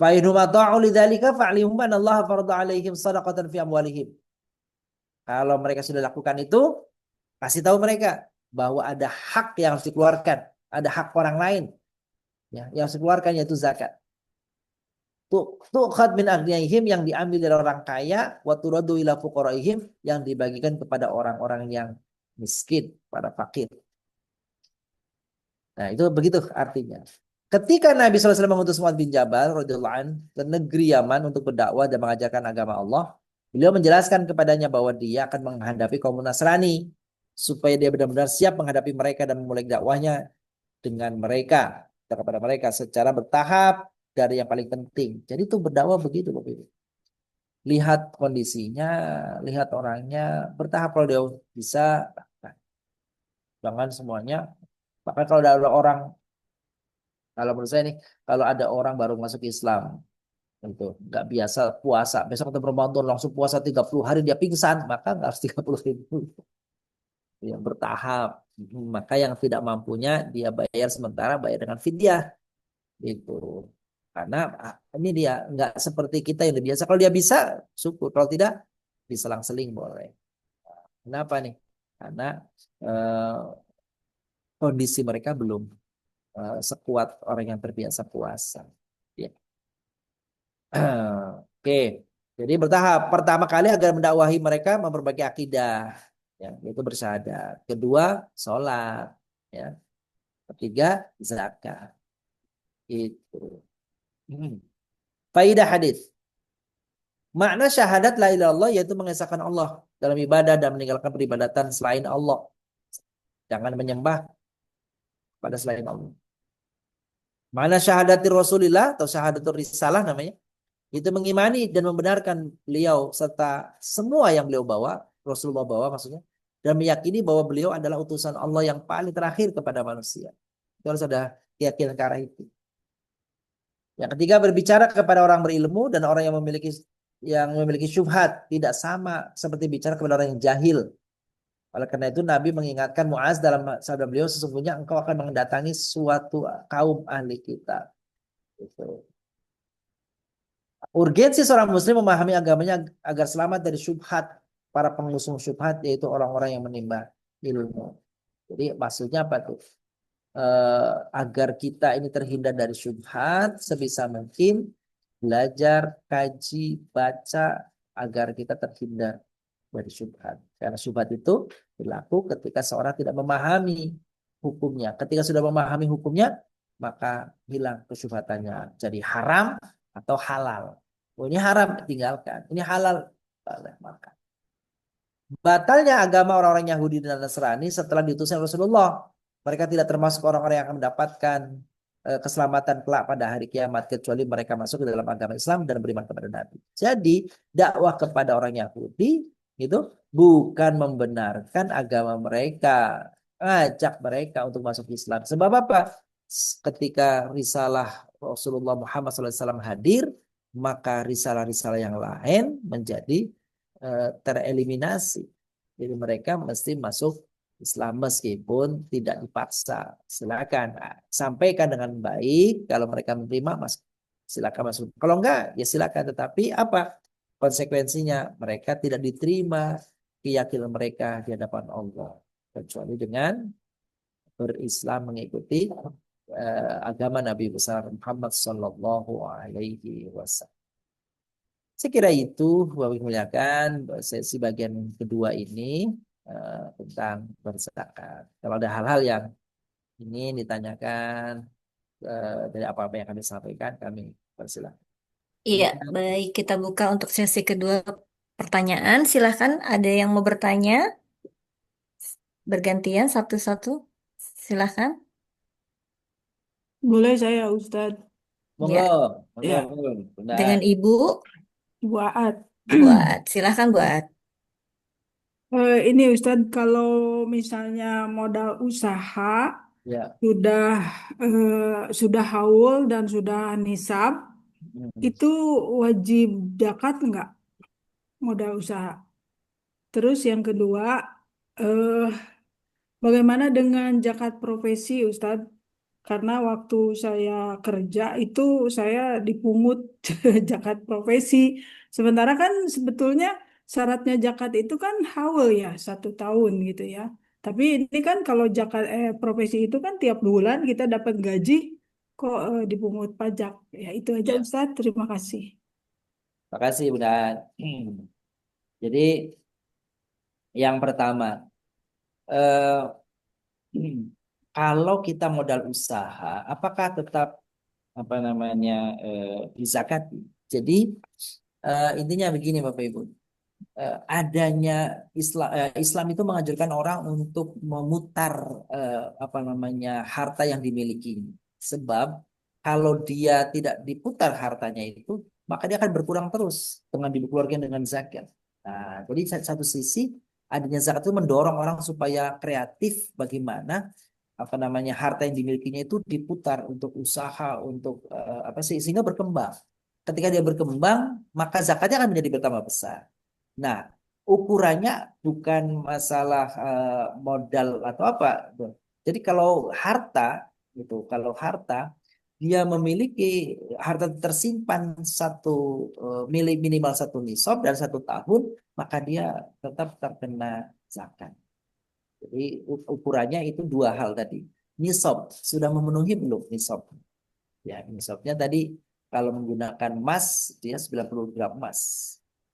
Fa'inhum ata'u lidzalika fa'limhum anallaha farada alaihim shadaqatan fi amwalihim. Kalau mereka sudah lakukan itu, kasih tahu mereka bahwa ada hak yang harus dikeluarkan, ada hak orang lain ya, yang harus dikeluarkan yaitu zakat. Tu'khad min agniyaihim, yang diambil dari orang kaya, wa turaddu ila fuqaraihim, yang dibagikan kepada orang-orang yang miskin, pada fakir. Nah, itu begitu artinya. Ketika Nabi SAW mengutus Muadz bin Jabal radhiyallahu anhu ke negeri Yaman untuk berdakwah dan mengajarkan agama Allah, beliau menjelaskan kepadanya bahwa dia akan menghadapi kaum Nasrani supaya dia benar-benar siap menghadapi mereka dan memulai dakwahnya dengan mereka, kepada mereka secara bertahap dari yang paling penting. Jadi itu berdakwah begitu, Bapak Ibu. Lihat kondisinya, lihat orangnya, bertahap. Kalau dia bisa, jangan semuanya. Bahkan kalau ada orang, kalau menurut saya nih, kalau ada orang baru masuk Islam, itu nggak biasa puasa, besok ketemu Ramadan langsung puasa 30 hari dia pingsan, maka nggak harus 30 ribu. Ya, bertahap. Maka yang tidak mampunya dia bayar sementara, bayar dengan fidyah. Gitu. Karena ini dia nggak seperti kita yang biasa. Kalau dia bisa, syukur. Kalau tidak, diselang-seling boleh. Kenapa nih? Karena eh, kondisi mereka belum sekuat orang yang terbiasa puasa. Ya. Oke. Jadi bertahap. Pertama kali agar mendakwahi mereka memperbaiki akidah, ya, yaitu bersyahadat. Kedua, sholat. Ya. Ketiga, zakat. Itu. Faidah hadis. Makna syahadat la ilaha illallah yaitu mengesahkan Allah dalam ibadah dan meninggalkan peribadatan selain Allah. Jangan menyembah pada selain Allah. Makna syahadatir Rasulillah atau syahadatur risalah namanya, itu mengimani dan membenarkan beliau serta semua yang beliau bawa, Rasulullah bawa maksudnya, dan meyakini bahwa beliau adalah utusan Allah yang paling terakhir kepada manusia. Itu harus ada keyakinan ke arah itu. Yang ketiga, berbicara kepada orang berilmu dan orang yang memiliki syubhat, tidak sama seperti bicara kepada orang yang jahil. Oleh karena itu Nabi mengingatkan Muaz dalam sabda beliau, sesungguhnya engkau akan mendatangi suatu kaum ahli kitab. Gitu. Urgensi seorang muslim memahami agamanya agar selamat dari syubhat para pengusung syubhat, yaitu orang-orang yang menimba ilmu. Jadi maksudnya apa tuh? Agar kita ini terhindar dari syubhat, sebisa mungkin belajar, kaji, baca agar kita terhindar dari syubhat. Karena syubhat itu berlaku ketika seorang tidak memahami hukumnya. Ketika sudah memahami hukumnya, maka hilang kesyubhatannya. Jadi haram atau halal. Oh, ini haram, tinggalkan. Ini halal, boleh makan. Batalnya agama orang-orang Yahudi dan Nasrani setelah diutusnya Rasulullah. Mereka tidak termasuk orang-orang yang akan mendapatkan keselamatan kelak pada hari kiamat kecuali mereka masuk ke dalam agama Islam dan beriman kepada Nabi. Jadi dakwah kepada orang Yahudi itu bukan membenarkan agama mereka, ngajak mereka untuk masuk Islam. Sebab apa? Ketika risalah Rasulullah Muhammad SAW hadir, maka risalah-risalah yang lain menjadi tereliminasi. Jadi mereka mesti masuk Islam meskipun tidak dipaksa. Silakan sampaikan dengan baik. Kalau mereka menerima, silakan masuk. Kalau enggak, ya silakan. Tetapi apa konsekuensinya? Mereka tidak diterima keyakinan mereka di hadapan Allah, kecuali dengan berislam mengikuti agama Nabi besar Muhammad Sallallahu Alaihi Wasallam. Saya kira itu, Bapak muliakan, sesi bagian kedua ini tentang berzakat. Kalau ada hal-hal yang ingin ditanyakan dari apa-apa yang kami sampaikan, kami persilakan. Iya, baik. Kita buka untuk sesi kedua pertanyaan. Silahkan, ada yang mau bertanya? Bergantian satu-satu. Silahkan. Boleh saya, Ustadz. Monggo, Ya, monggo, Ya, monggo. Bunda. dengan Ibu Buat. Buat. Silahkan Buat. Ini Ustadz, kalau misalnya modal usaha Ya. sudah sudah haul dan sudah nisab, Hmm. itu wajib zakat nggak modal usaha? Terus yang kedua, eh, bagaimana dengan zakat profesi, Ustadz? Karena waktu saya kerja itu saya dipungut zakat profesi. Sementara kan sebetulnya syaratnya zakat itu kan haul ya, 1 tahun gitu ya. Tapi ini kan kalau zakat profesi itu kan tiap bulan kita dapat gaji kok dipungut pajak. Ya itu aja Ya. Ustadz, terima kasih. Makasih, Bunda. Jadi yang pertama, eh, kalau kita modal usaha, apakah tetap apa namanya dizakati? Jadi intinya begini, Bapak Ibu. Adanya Islam itu mengajarkan orang untuk memutar apa namanya harta yang dimiliki. Sebab kalau dia tidak diputar hartanya itu, maka dia akan berkurang terus dengan dikeluarkan dengan zakat. Nah, jadi satu sisi adanya zakat itu mendorong orang supaya kreatif bagaimana apa namanya harta yang dimilikinya itu diputar untuk usaha untuk apa sih sehingga berkembang. Ketika dia berkembang, maka zakatnya akan menjadi bertambah besar. Nah, ukurannya bukan masalah modal atau apa. Jadi kalau harta gitu, kalau harta dia memiliki harta tersimpan satu minimal 1 nisab dan 1 tahun, maka dia tetap terkena zakat. Jadi ukurannya itu 2 hal tadi. Nisab sudah memenuhi belum nisab? Ya, nisabnya tadi kalau menggunakan emas dia 90 gram emas.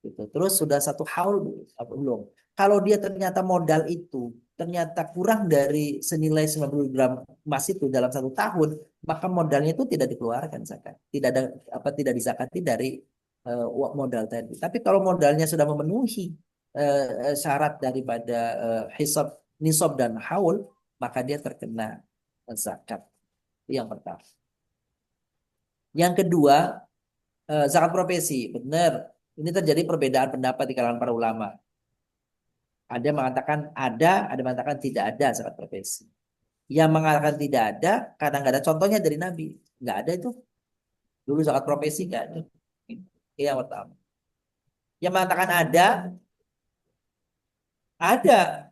Gitu. Terus sudah 1 haul apa belum? Kalau dia ternyata modal itu ternyata kurang dari senilai 90 gram emas itu dalam 1 tahun, maka modalnya itu tidak dikeluarkan zakat. Tidak ada apa tidak dizakati dari modal tadi. Tapi kalau modalnya sudah memenuhi syarat daripada hisab, nisab dan haul, maka dia terkena zakat. Itu yang pertama. Yang kedua, zakat profesi. Benar. Ini terjadi perbedaan pendapat di kalangan para ulama. Ada yang mengatakan ada yang mengatakan tidak ada zakat profesi. Yang mengatakan tidak ada, karena nggak ada contohnya dari Nabi. Nggak ada itu. Dulu zakat profesi nggak ada. Itu yang pertama. Yang mengatakan ada.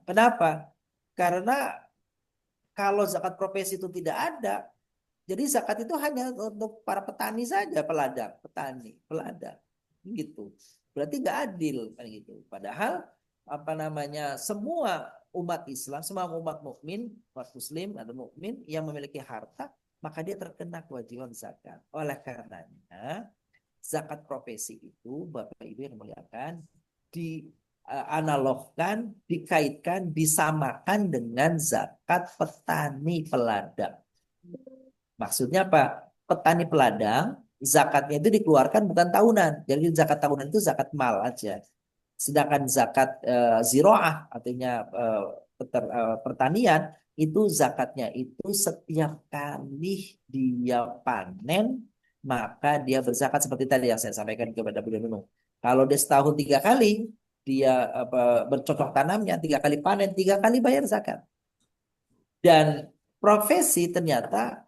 Kenapa? Karena kalau zakat profesi itu tidak ada, jadi zakat itu hanya untuk para petani saja, peladang, petani, peladang, gitu. Berarti nggak adil kan gitu. Padahal apa namanya semua umat Islam, semua umat mukmin, umat Muslim atau mukmin yang memiliki harta, maka dia terkena kewajiban zakat. Oleh karenanya zakat profesi itu, Bapak Ibu yang muliakan, dianalogkan, dikaitkan, disamakan dengan zakat petani peladang. Maksudnya apa? Petani peladang, zakatnya itu dikeluarkan bukan tahunan. Jadi zakat tahunan itu zakat mal aja. Sedangkan zakat ziroah, artinya pertanian, itu zakatnya itu setiap kali dia panen, maka dia berzakat seperti tadi yang saya sampaikan kepada Beliau Nunung. Kalau dia setahun 3 kali, dia apa, bercocok tanamnya, 3 kali panen, 3 kali bayar zakat. Dan profesi ternyata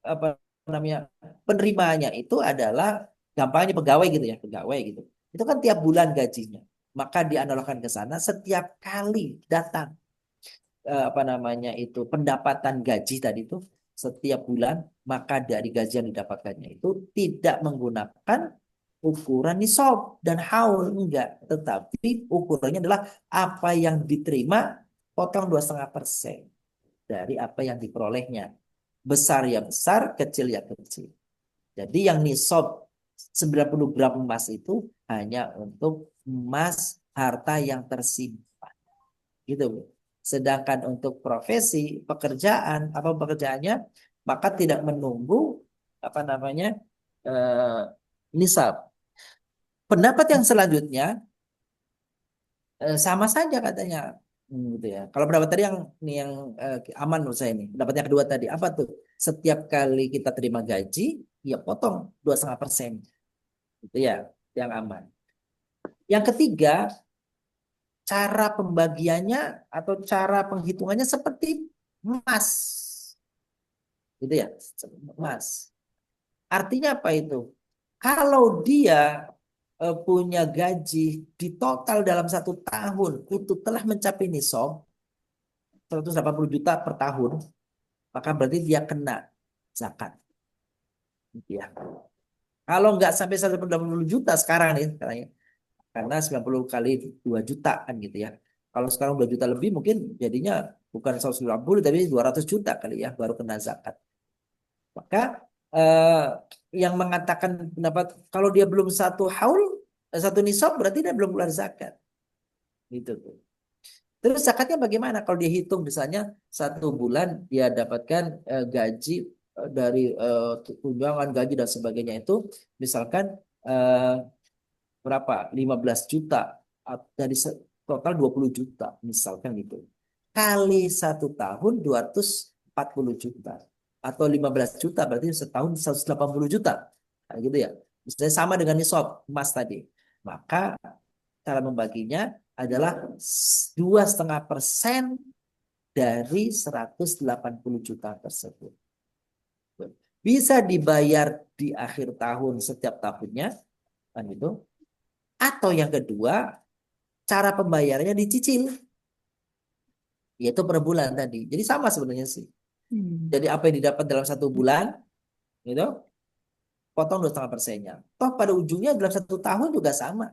apa namanya penerimanya itu adalah gampangnya pegawai gitu ya pegawai gitu itu kan tiap bulan gajinya maka dianalogkan ke sana setiap kali datang apa namanya itu pendapatan gaji tadi itu setiap bulan maka dari gaji yang didapatkannya itu tidak menggunakan ukuran nisab dan haul enggak tetapi ukurannya adalah apa yang diterima potong 2,5% dari apa yang diperolehnya besar ya besar, kecil ya kecil. Jadi yang nisab 90 gram emas itu hanya untuk emas harta yang tersimpan. Gitu, Bu. Sedangkan untuk profesi, pekerjaan, apa pekerjaannya, maka tidak menunggu apa namanya eh, nisab. Pendapat yang selanjutnya sama saja katanya. Gitu ya. Kalau pendapat tadi yang aman menurut saya ini. Pendapat yang kedua tadi apa tuh? Setiap kali kita terima gaji, ya potong 2,5%. Itu ya, yang aman. Yang ketiga, cara pembagiannya atau cara penghitungannya seperti emas, gitu ya, emas. Artinya apa itu? Kalau dia punya gaji di total dalam 1 tahun itu telah mencapai nisab 180 juta per tahun, maka berarti dia kena zakat. Gitu ya. Kalau nggak sampai 180 juta sekarang nih, karena 90 kali 2 juta kan gitu ya. Kalau sekarang 2 juta lebih mungkin jadinya bukan 190 tapi 200 juta kali ya baru kena zakat. Maka eh, yang mengatakan pendapat kalau dia belum satu haul, satu nisab berarti dia belum keluar zakat. Gitu tuh. Terus zakatnya bagaimana? Kalau dia hitung misalnya 1 bulan dia dapatkan gaji dari tunjangan gaji dan sebagainya itu misalkan eh, berapa? 15 juta dari total 20 juta misalkan gitu. Kali 1 tahun 240 juta atau 15 juta berarti setahun 180 juta. Nah, gitu ya. Misalnya sama dengan nisab emas tadi. Maka cara membaginya adalah 2,5% dari 180 juta tersebut. Bisa dibayar di akhir tahun setiap tahunnya, kan gitu. Atau yang kedua, cara pembayarannya dicicil, yaitu per bulan tadi. Jadi sama sebenarnya sih. Jadi apa yang didapat dalam 1 bulan, gitu, potong 2,5%-nya. Toh pada ujungnya dalam 1 tahun juga sama,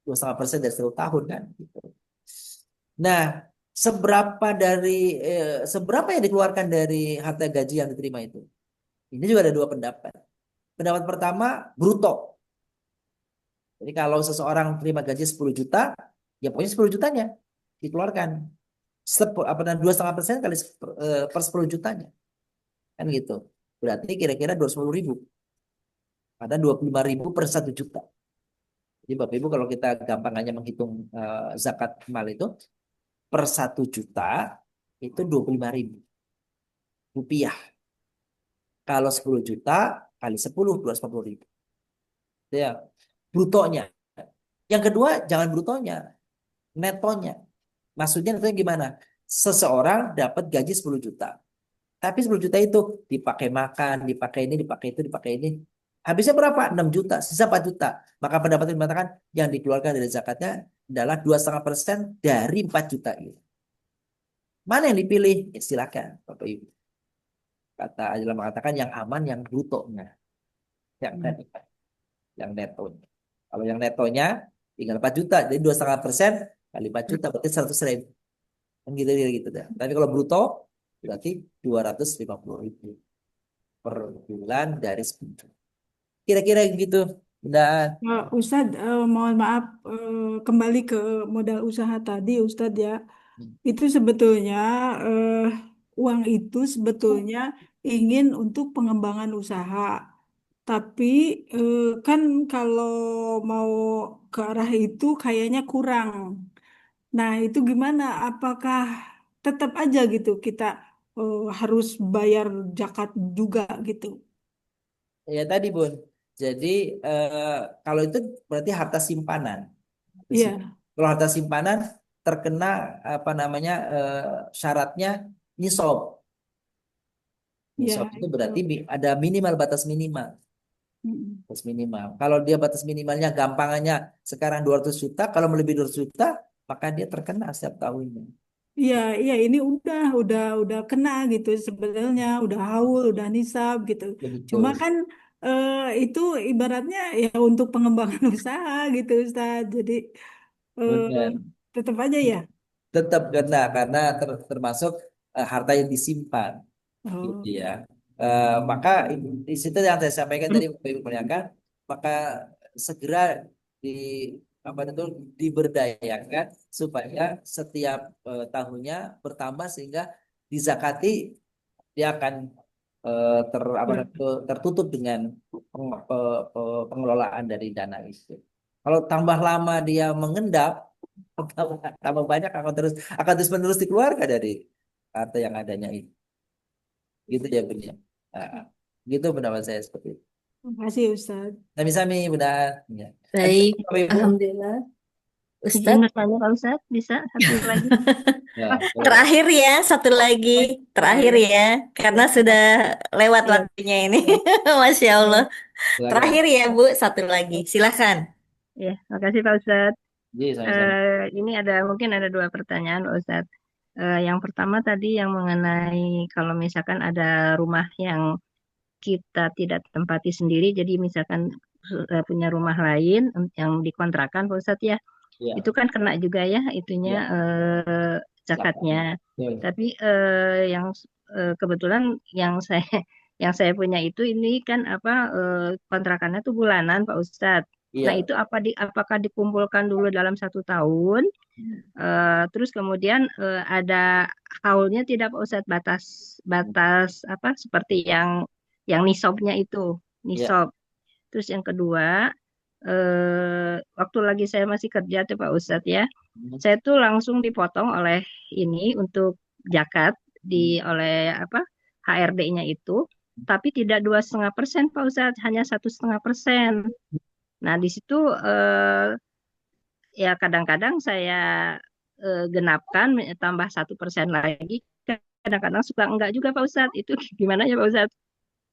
2,5% dari 1 tahun kan. Gitu. Nah, seberapa yang dikeluarkan dari harta gaji yang diterima itu? Ini juga ada 2 pendapat. Pendapat pertama, bruto. Jadi kalau seseorang terima gaji 10 juta, ya pokoknya 10 jutanya dikeluarkan. 2,5% kali per 10 jutanya. Kan gitu. Berarti kira-kira 210.000. Ada 25.000 per 1 juta. Jadi Bapak Ibu kalau kita gampangannya menghitung zakat mal itu, per 1 juta itu 25.000 rupiah. Kalau 10 juta kali 10, 250.000. Ya, brutonya. Yang kedua, jangan brutonya, netonya. Maksudnya netonya gimana? Seseorang dapat gaji 10 juta. Tapi 10 juta itu dipakai makan, dipakai ini, dipakai itu, dipakai ini. Habisnya berapa? 6 juta, sisa 4 juta. Maka pendapat ini mengatakan yang dikeluarkan dari zakatnya adalah 2,5% dari 4 juta itu. Mana yang dipilih? Ya, silakan, Bapak Ibu. Kata Ajala mengatakan yang aman, yang brutonya. Yang netonya. Kalau yang netonya tinggal 4 juta, jadi 2,5% kali 4 juta berarti 100.000. Kan gitu gitu dah. Tapi kalau bruto berarti 250.000 per bulan dari 10. Kira-kira gitu. Udah. Ustadz, mohon maaf, kembali ke modal usaha tadi, Ustadz ya. Itu sebetulnya uang itu sebetulnya ingin untuk pengembangan usaha. Tapi kan kalau mau ke arah itu kayaknya kurang. Nah, itu gimana? Apakah tetap aja gitu kita harus bayar zakat juga gitu? Ya tadi Bun. Jadi kalau itu berarti harta simpanan. Iya, Kalau harta simpanan terkena apa namanya syaratnya nisab. iya Nisab itu itu. berarti ada minimal batas minimal. Mm. Batas minimal. Kalau dia batas minimalnya gampangannya sekarang 200 juta, kalau melebihi 200 juta, maka dia terkena setiap tahunnya. Iya, iya ini udah kena gitu sebenarnya, udah haul, udah nisab gitu. Ya, Cuma betul. kan eh, itu ibaratnya ya untuk pengembangan usaha gitu, Ustaz. Jadi eh, Benar. tetap aja ya. Tetap kena karena termasuk harta yang disimpan. Gitu Oh, ya. Maka di situ yang saya sampaikan tadi Bapak Ibu menanyakan, maka segera di apa itu diberdayakan supaya setiap tahunnya bertambah sehingga dizakati dia akan tertutup dengan pengelolaan dari dana itu. Kalau tambah lama dia mengendap, tambah banyak akan terus menerus dikeluarkan dari harta yang adanya itu. Gitu ya Bun ya. Nah, gitu pendapat saya seperti itu. terima kasih Ustaz. Sami-sami Bunda. Ya. Ada Baik, Bapak Ibu Alhamdulillah. Ustadz. Izin bertanya Pak Ustadz, bisa satu lagi? Ya, boleh. Terakhir ya, satu lagi. Terakhir ya, karena sudah lewat Iya, waktunya ini. Masya Allah. Silakan. Terakhir ya, Bu, satu lagi. Silahkan. iya. Makasih Pak Ustadz. Ji, sama-sama. Ini mungkin ada dua pertanyaan Pak Ustadz. Yang pertama tadi yang mengenai kalau misalkan ada rumah yang kita tidak tempati sendiri, jadi misalkan punya rumah lain yang dikontrakan Pak Ustadz ya, Ya, itu kan kena juga ya itunya ya. zakatnya. Betul. Tapi yang kebetulan yang saya yang saya punya itu ini kan kontrakannya tuh bulanan Pak Ustadz. Nah Iya. itu apakah dikumpulkan dulu dalam 1 tahun? Terus kemudian ada haulnya tidak Pak Ustadz, batas apa seperti yang nisabnya itu Iya. nisab. Terus yang kedua waktu lagi saya masih kerja tuh Pak Ustadz ya, saya tuh langsung dipotong oleh ini untuk zakat oleh HRD-nya itu, tapi tidak 2,5% Pak Ustadz, hanya 1,5%. Nah di situ ya kadang-kadang saya genapkan tambah 1% lagi, kadang-kadang suka enggak juga Pak Ustadz. Itu gimana ya Pak Ustadz?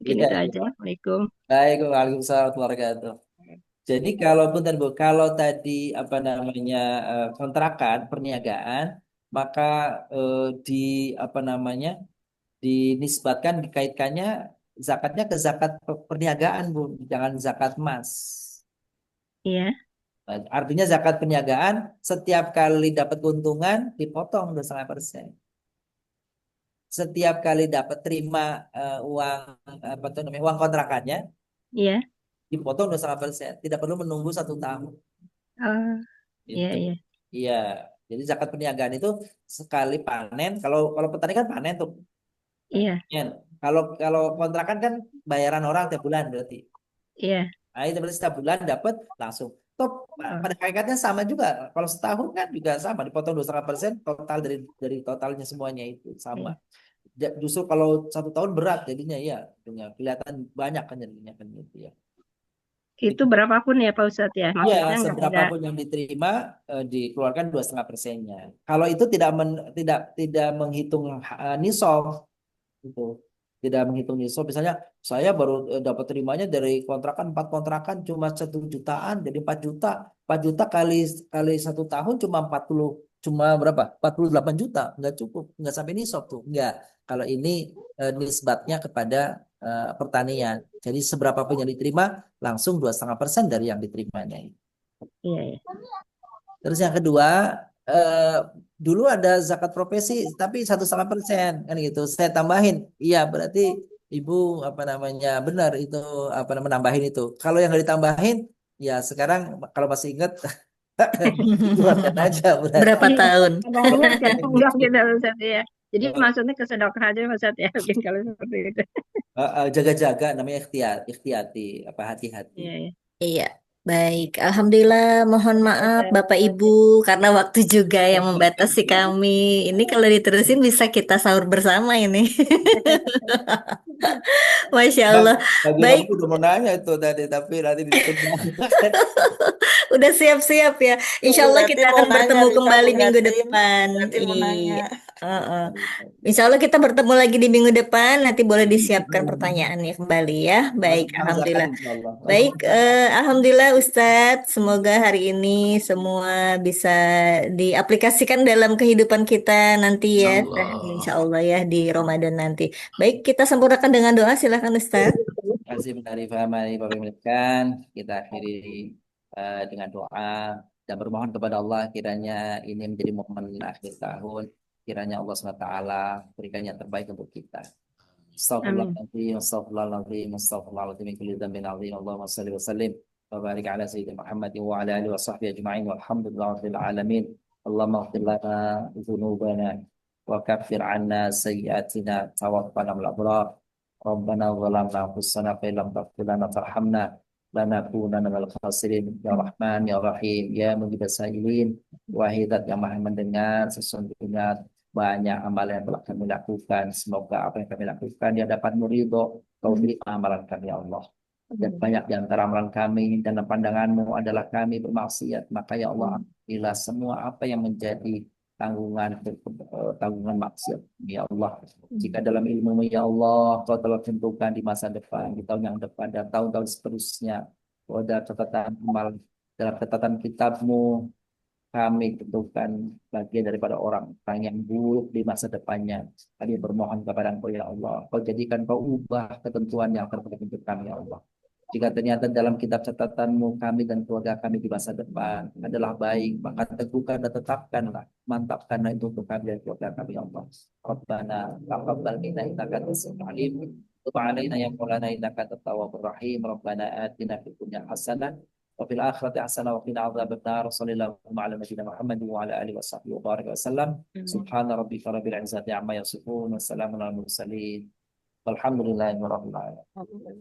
Mungkin Iya, itu iya. aja. Assalamualaikum. Baik, waalaikumsalam warahmatullahi wabarakatuh. Jadi kalaupun tadi Bu, kalau tadi apa namanya kontrakan perniagaan, maka di apa namanya dinisbatkan dikaitkannya zakatnya ke zakat perniagaan Bu, jangan zakat emas. Iya, Artinya zakat perniagaan setiap kali dapat keuntungan dipotong 2,5%. Setiap kali dapat terima uang apa tuh namanya uang kontrakannya iya. dipotong 2,5%. Tidak perlu menunggu 1 tahun. Iya, Itu. iya. Iya. Jadi zakat perniagaan itu sekali panen. Kalau petani kan panen tuh. Iya, Panen. Kalau kontrakan kan bayaran orang tiap bulan berarti. iya. Nah, itu berarti setiap bulan dapat langsung. Toh Oh, pada hakikatnya sama juga. Kalau setahun kan juga sama dipotong 2,5% total dari totalnya semuanya itu sama. iya. Justru kalau 1 tahun berat jadinya ya, kelihatan banyak kan jadinya kan gitu ya. Itu berapapun ya Pak Ustadz ya? Ya, Maksudnya nggak ada. seberapapun yang diterima dikeluarkan 2,5%-nya. Kalau itu tidak menghitung nisab itu, tidak menghitung nisab. Misalnya saya baru dapat terimanya dari kontrakan 4 kontrakan cuma 1 jutaan, jadi 4 juta. 4 juta kali 1 tahun cuma berapa? 48 juta, nggak cukup, nggak sampai nisab tuh, nggak. Kalau ini nisbatnya kepada pertanian. Jadi seberapapun yang diterima langsung 2,5% dari yang diterimanya. Iya, iya. Terus yang kedua, eh, dulu ada zakat profesi tapi 1,5% kan gitu. Saya tambahin, iya berarti ibu apa namanya benar itu apa namanya menambahin itu. Kalau yang nggak ditambahin, ya sekarang kalau masih ingat dikeluarkan aja berarti. Berapa Iya, tahun? kadang ingat ya, enggak gitu Pak Ustadz ya. Jadi maksudnya ke sedekah aja Pak Ustadz ya, mungkin kalau seperti itu. Jaga-jaga namanya ikhtiyati apa hati-hati. Iya, iya. Iya, baik. Alhamdulillah, mohon maaf Bapak Ibu karena waktu juga yang membatasi kami. Ini kalau diterusin bisa kita sahur bersama ini. Masya Allah. Bagi Baik, kamu udah mau nanya itu tadi tapi nanti ditunda. udah siap-siap ya. Insya Allah Berarti kita mau akan nanya bertemu nih kembali kamu minggu Yatin. depan. Berarti mau nanya. Iya. Heeh. Insya Allah kita bertemu lagi di minggu depan. Nanti boleh disiapkan pertanyaannya kembali ya. Baik, Masih sama zakat Alhamdulillah. insyaallah. Baik, Alhamdulillah Ustadz. Semoga hari ini semua bisa diaplikasikan dalam kehidupan kita nanti ya. Dan insya Allah ya di Ramadan nanti. Baik, kita sempurnakan dengan doa. Silakan Ustadz. Terima kasih Bunda Arifah, mari Bapak mendengarkan. Kita akhiri dengan doa dan bermohon kepada Allah kiranya ini menjadi momen akhir tahun. Kiranya Allah SWT berikan yang terbaik untuk kita. Amin. Astagfirullahaladzim, astagfirullahaladzim, astagfirullahaladzim, min kulli dhanbin azim. Allahumma salli wa sallim wa barik ala sayyidina Muhammad wa ala alihi wa sahbihi ajma'in walhamdulillahi rabbil alamin. Allahumma ighfir lana dhunubana wa kaffir 'anna sayyi'atina tawaffana ma'al abrar. Rabbana zalamna anfusana fa illam taghfir lana tarhamna lanakunanna minal khasirin. Ya Rahman ya Rahim ya Mujibas Sa'ilin, wahai Zat yang Maha mendengar, sesungguhnya banyak amalan yang telah kami lakukan. Semoga apa yang kami lakukan di hadapan-Mu ridho. Kau terima amalan kami ya Allah. dan banyak di antara amalan kami dan pandanganmu adalah kami bermaksiat, maka ya Allah, bila semua apa yang menjadi tanggungan maksiat ya Allah, jika dalam ilmu ya Allah kau telah tentukan di masa depan, di tahun yang depan dan tahun-tahun seterusnya, kau ada catatan amal dalam catatan kitabmu, kami tentukan bagian daripada orang-orang yang buruk di masa depannya. Kami bermohon kepada Engkau ya Allah, Kau jadikan, Kau ubah ketentuan yang terbaik untuk kami ya Allah. Jika ternyata dalam kitab catatanmu kami dan keluarga kami di masa depan adalah baik, maka teguhkan dan tetapkanlah, mantapkanlah itu untuk kami dan keluarga kami ya Allah. Rabbana taqabbal minna innaka antas samiul alim. Tub 'alaina ya maulana innaka antat tawwabur rahim. Rabbana atina fid dunya hasanah wa fil akhirati hasanah wa qina adzabannar. Shallallahu ala nabiyyina Muhammad wa ala alihi washabbihi wa baraka wasallam. Subhana rabbika rabbil izzati amma yasifun. Wassalamun alal mursalin. Walhamdulillahirabbil alamin.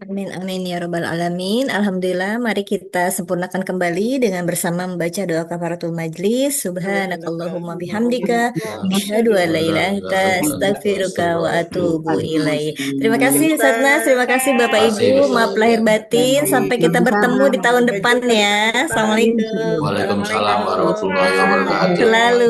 Amin, amin ya Rabbal Alamin. Alhamdulillah, mari kita sempurnakan kembali dengan bersama membaca doa kafaratul majlis. Subhanakallahumma bihamdika, asyhadu an la ilaha illa anta, astaghfiruka wa atubu ilaik. Terima kasih Ustaz Nas, terima kasih Bapak Ibu. Maaf lahir batin, sampai kita bertemu di tahun depan ya. Assalamualaikum. Waalaikumsalam warahmatullahi wabarakatuh. Selalu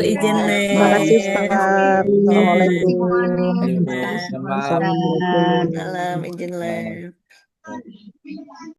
izin Terima kasih Ustaz. Assalamualaikum. Waalaikumsalam. Salam izin les.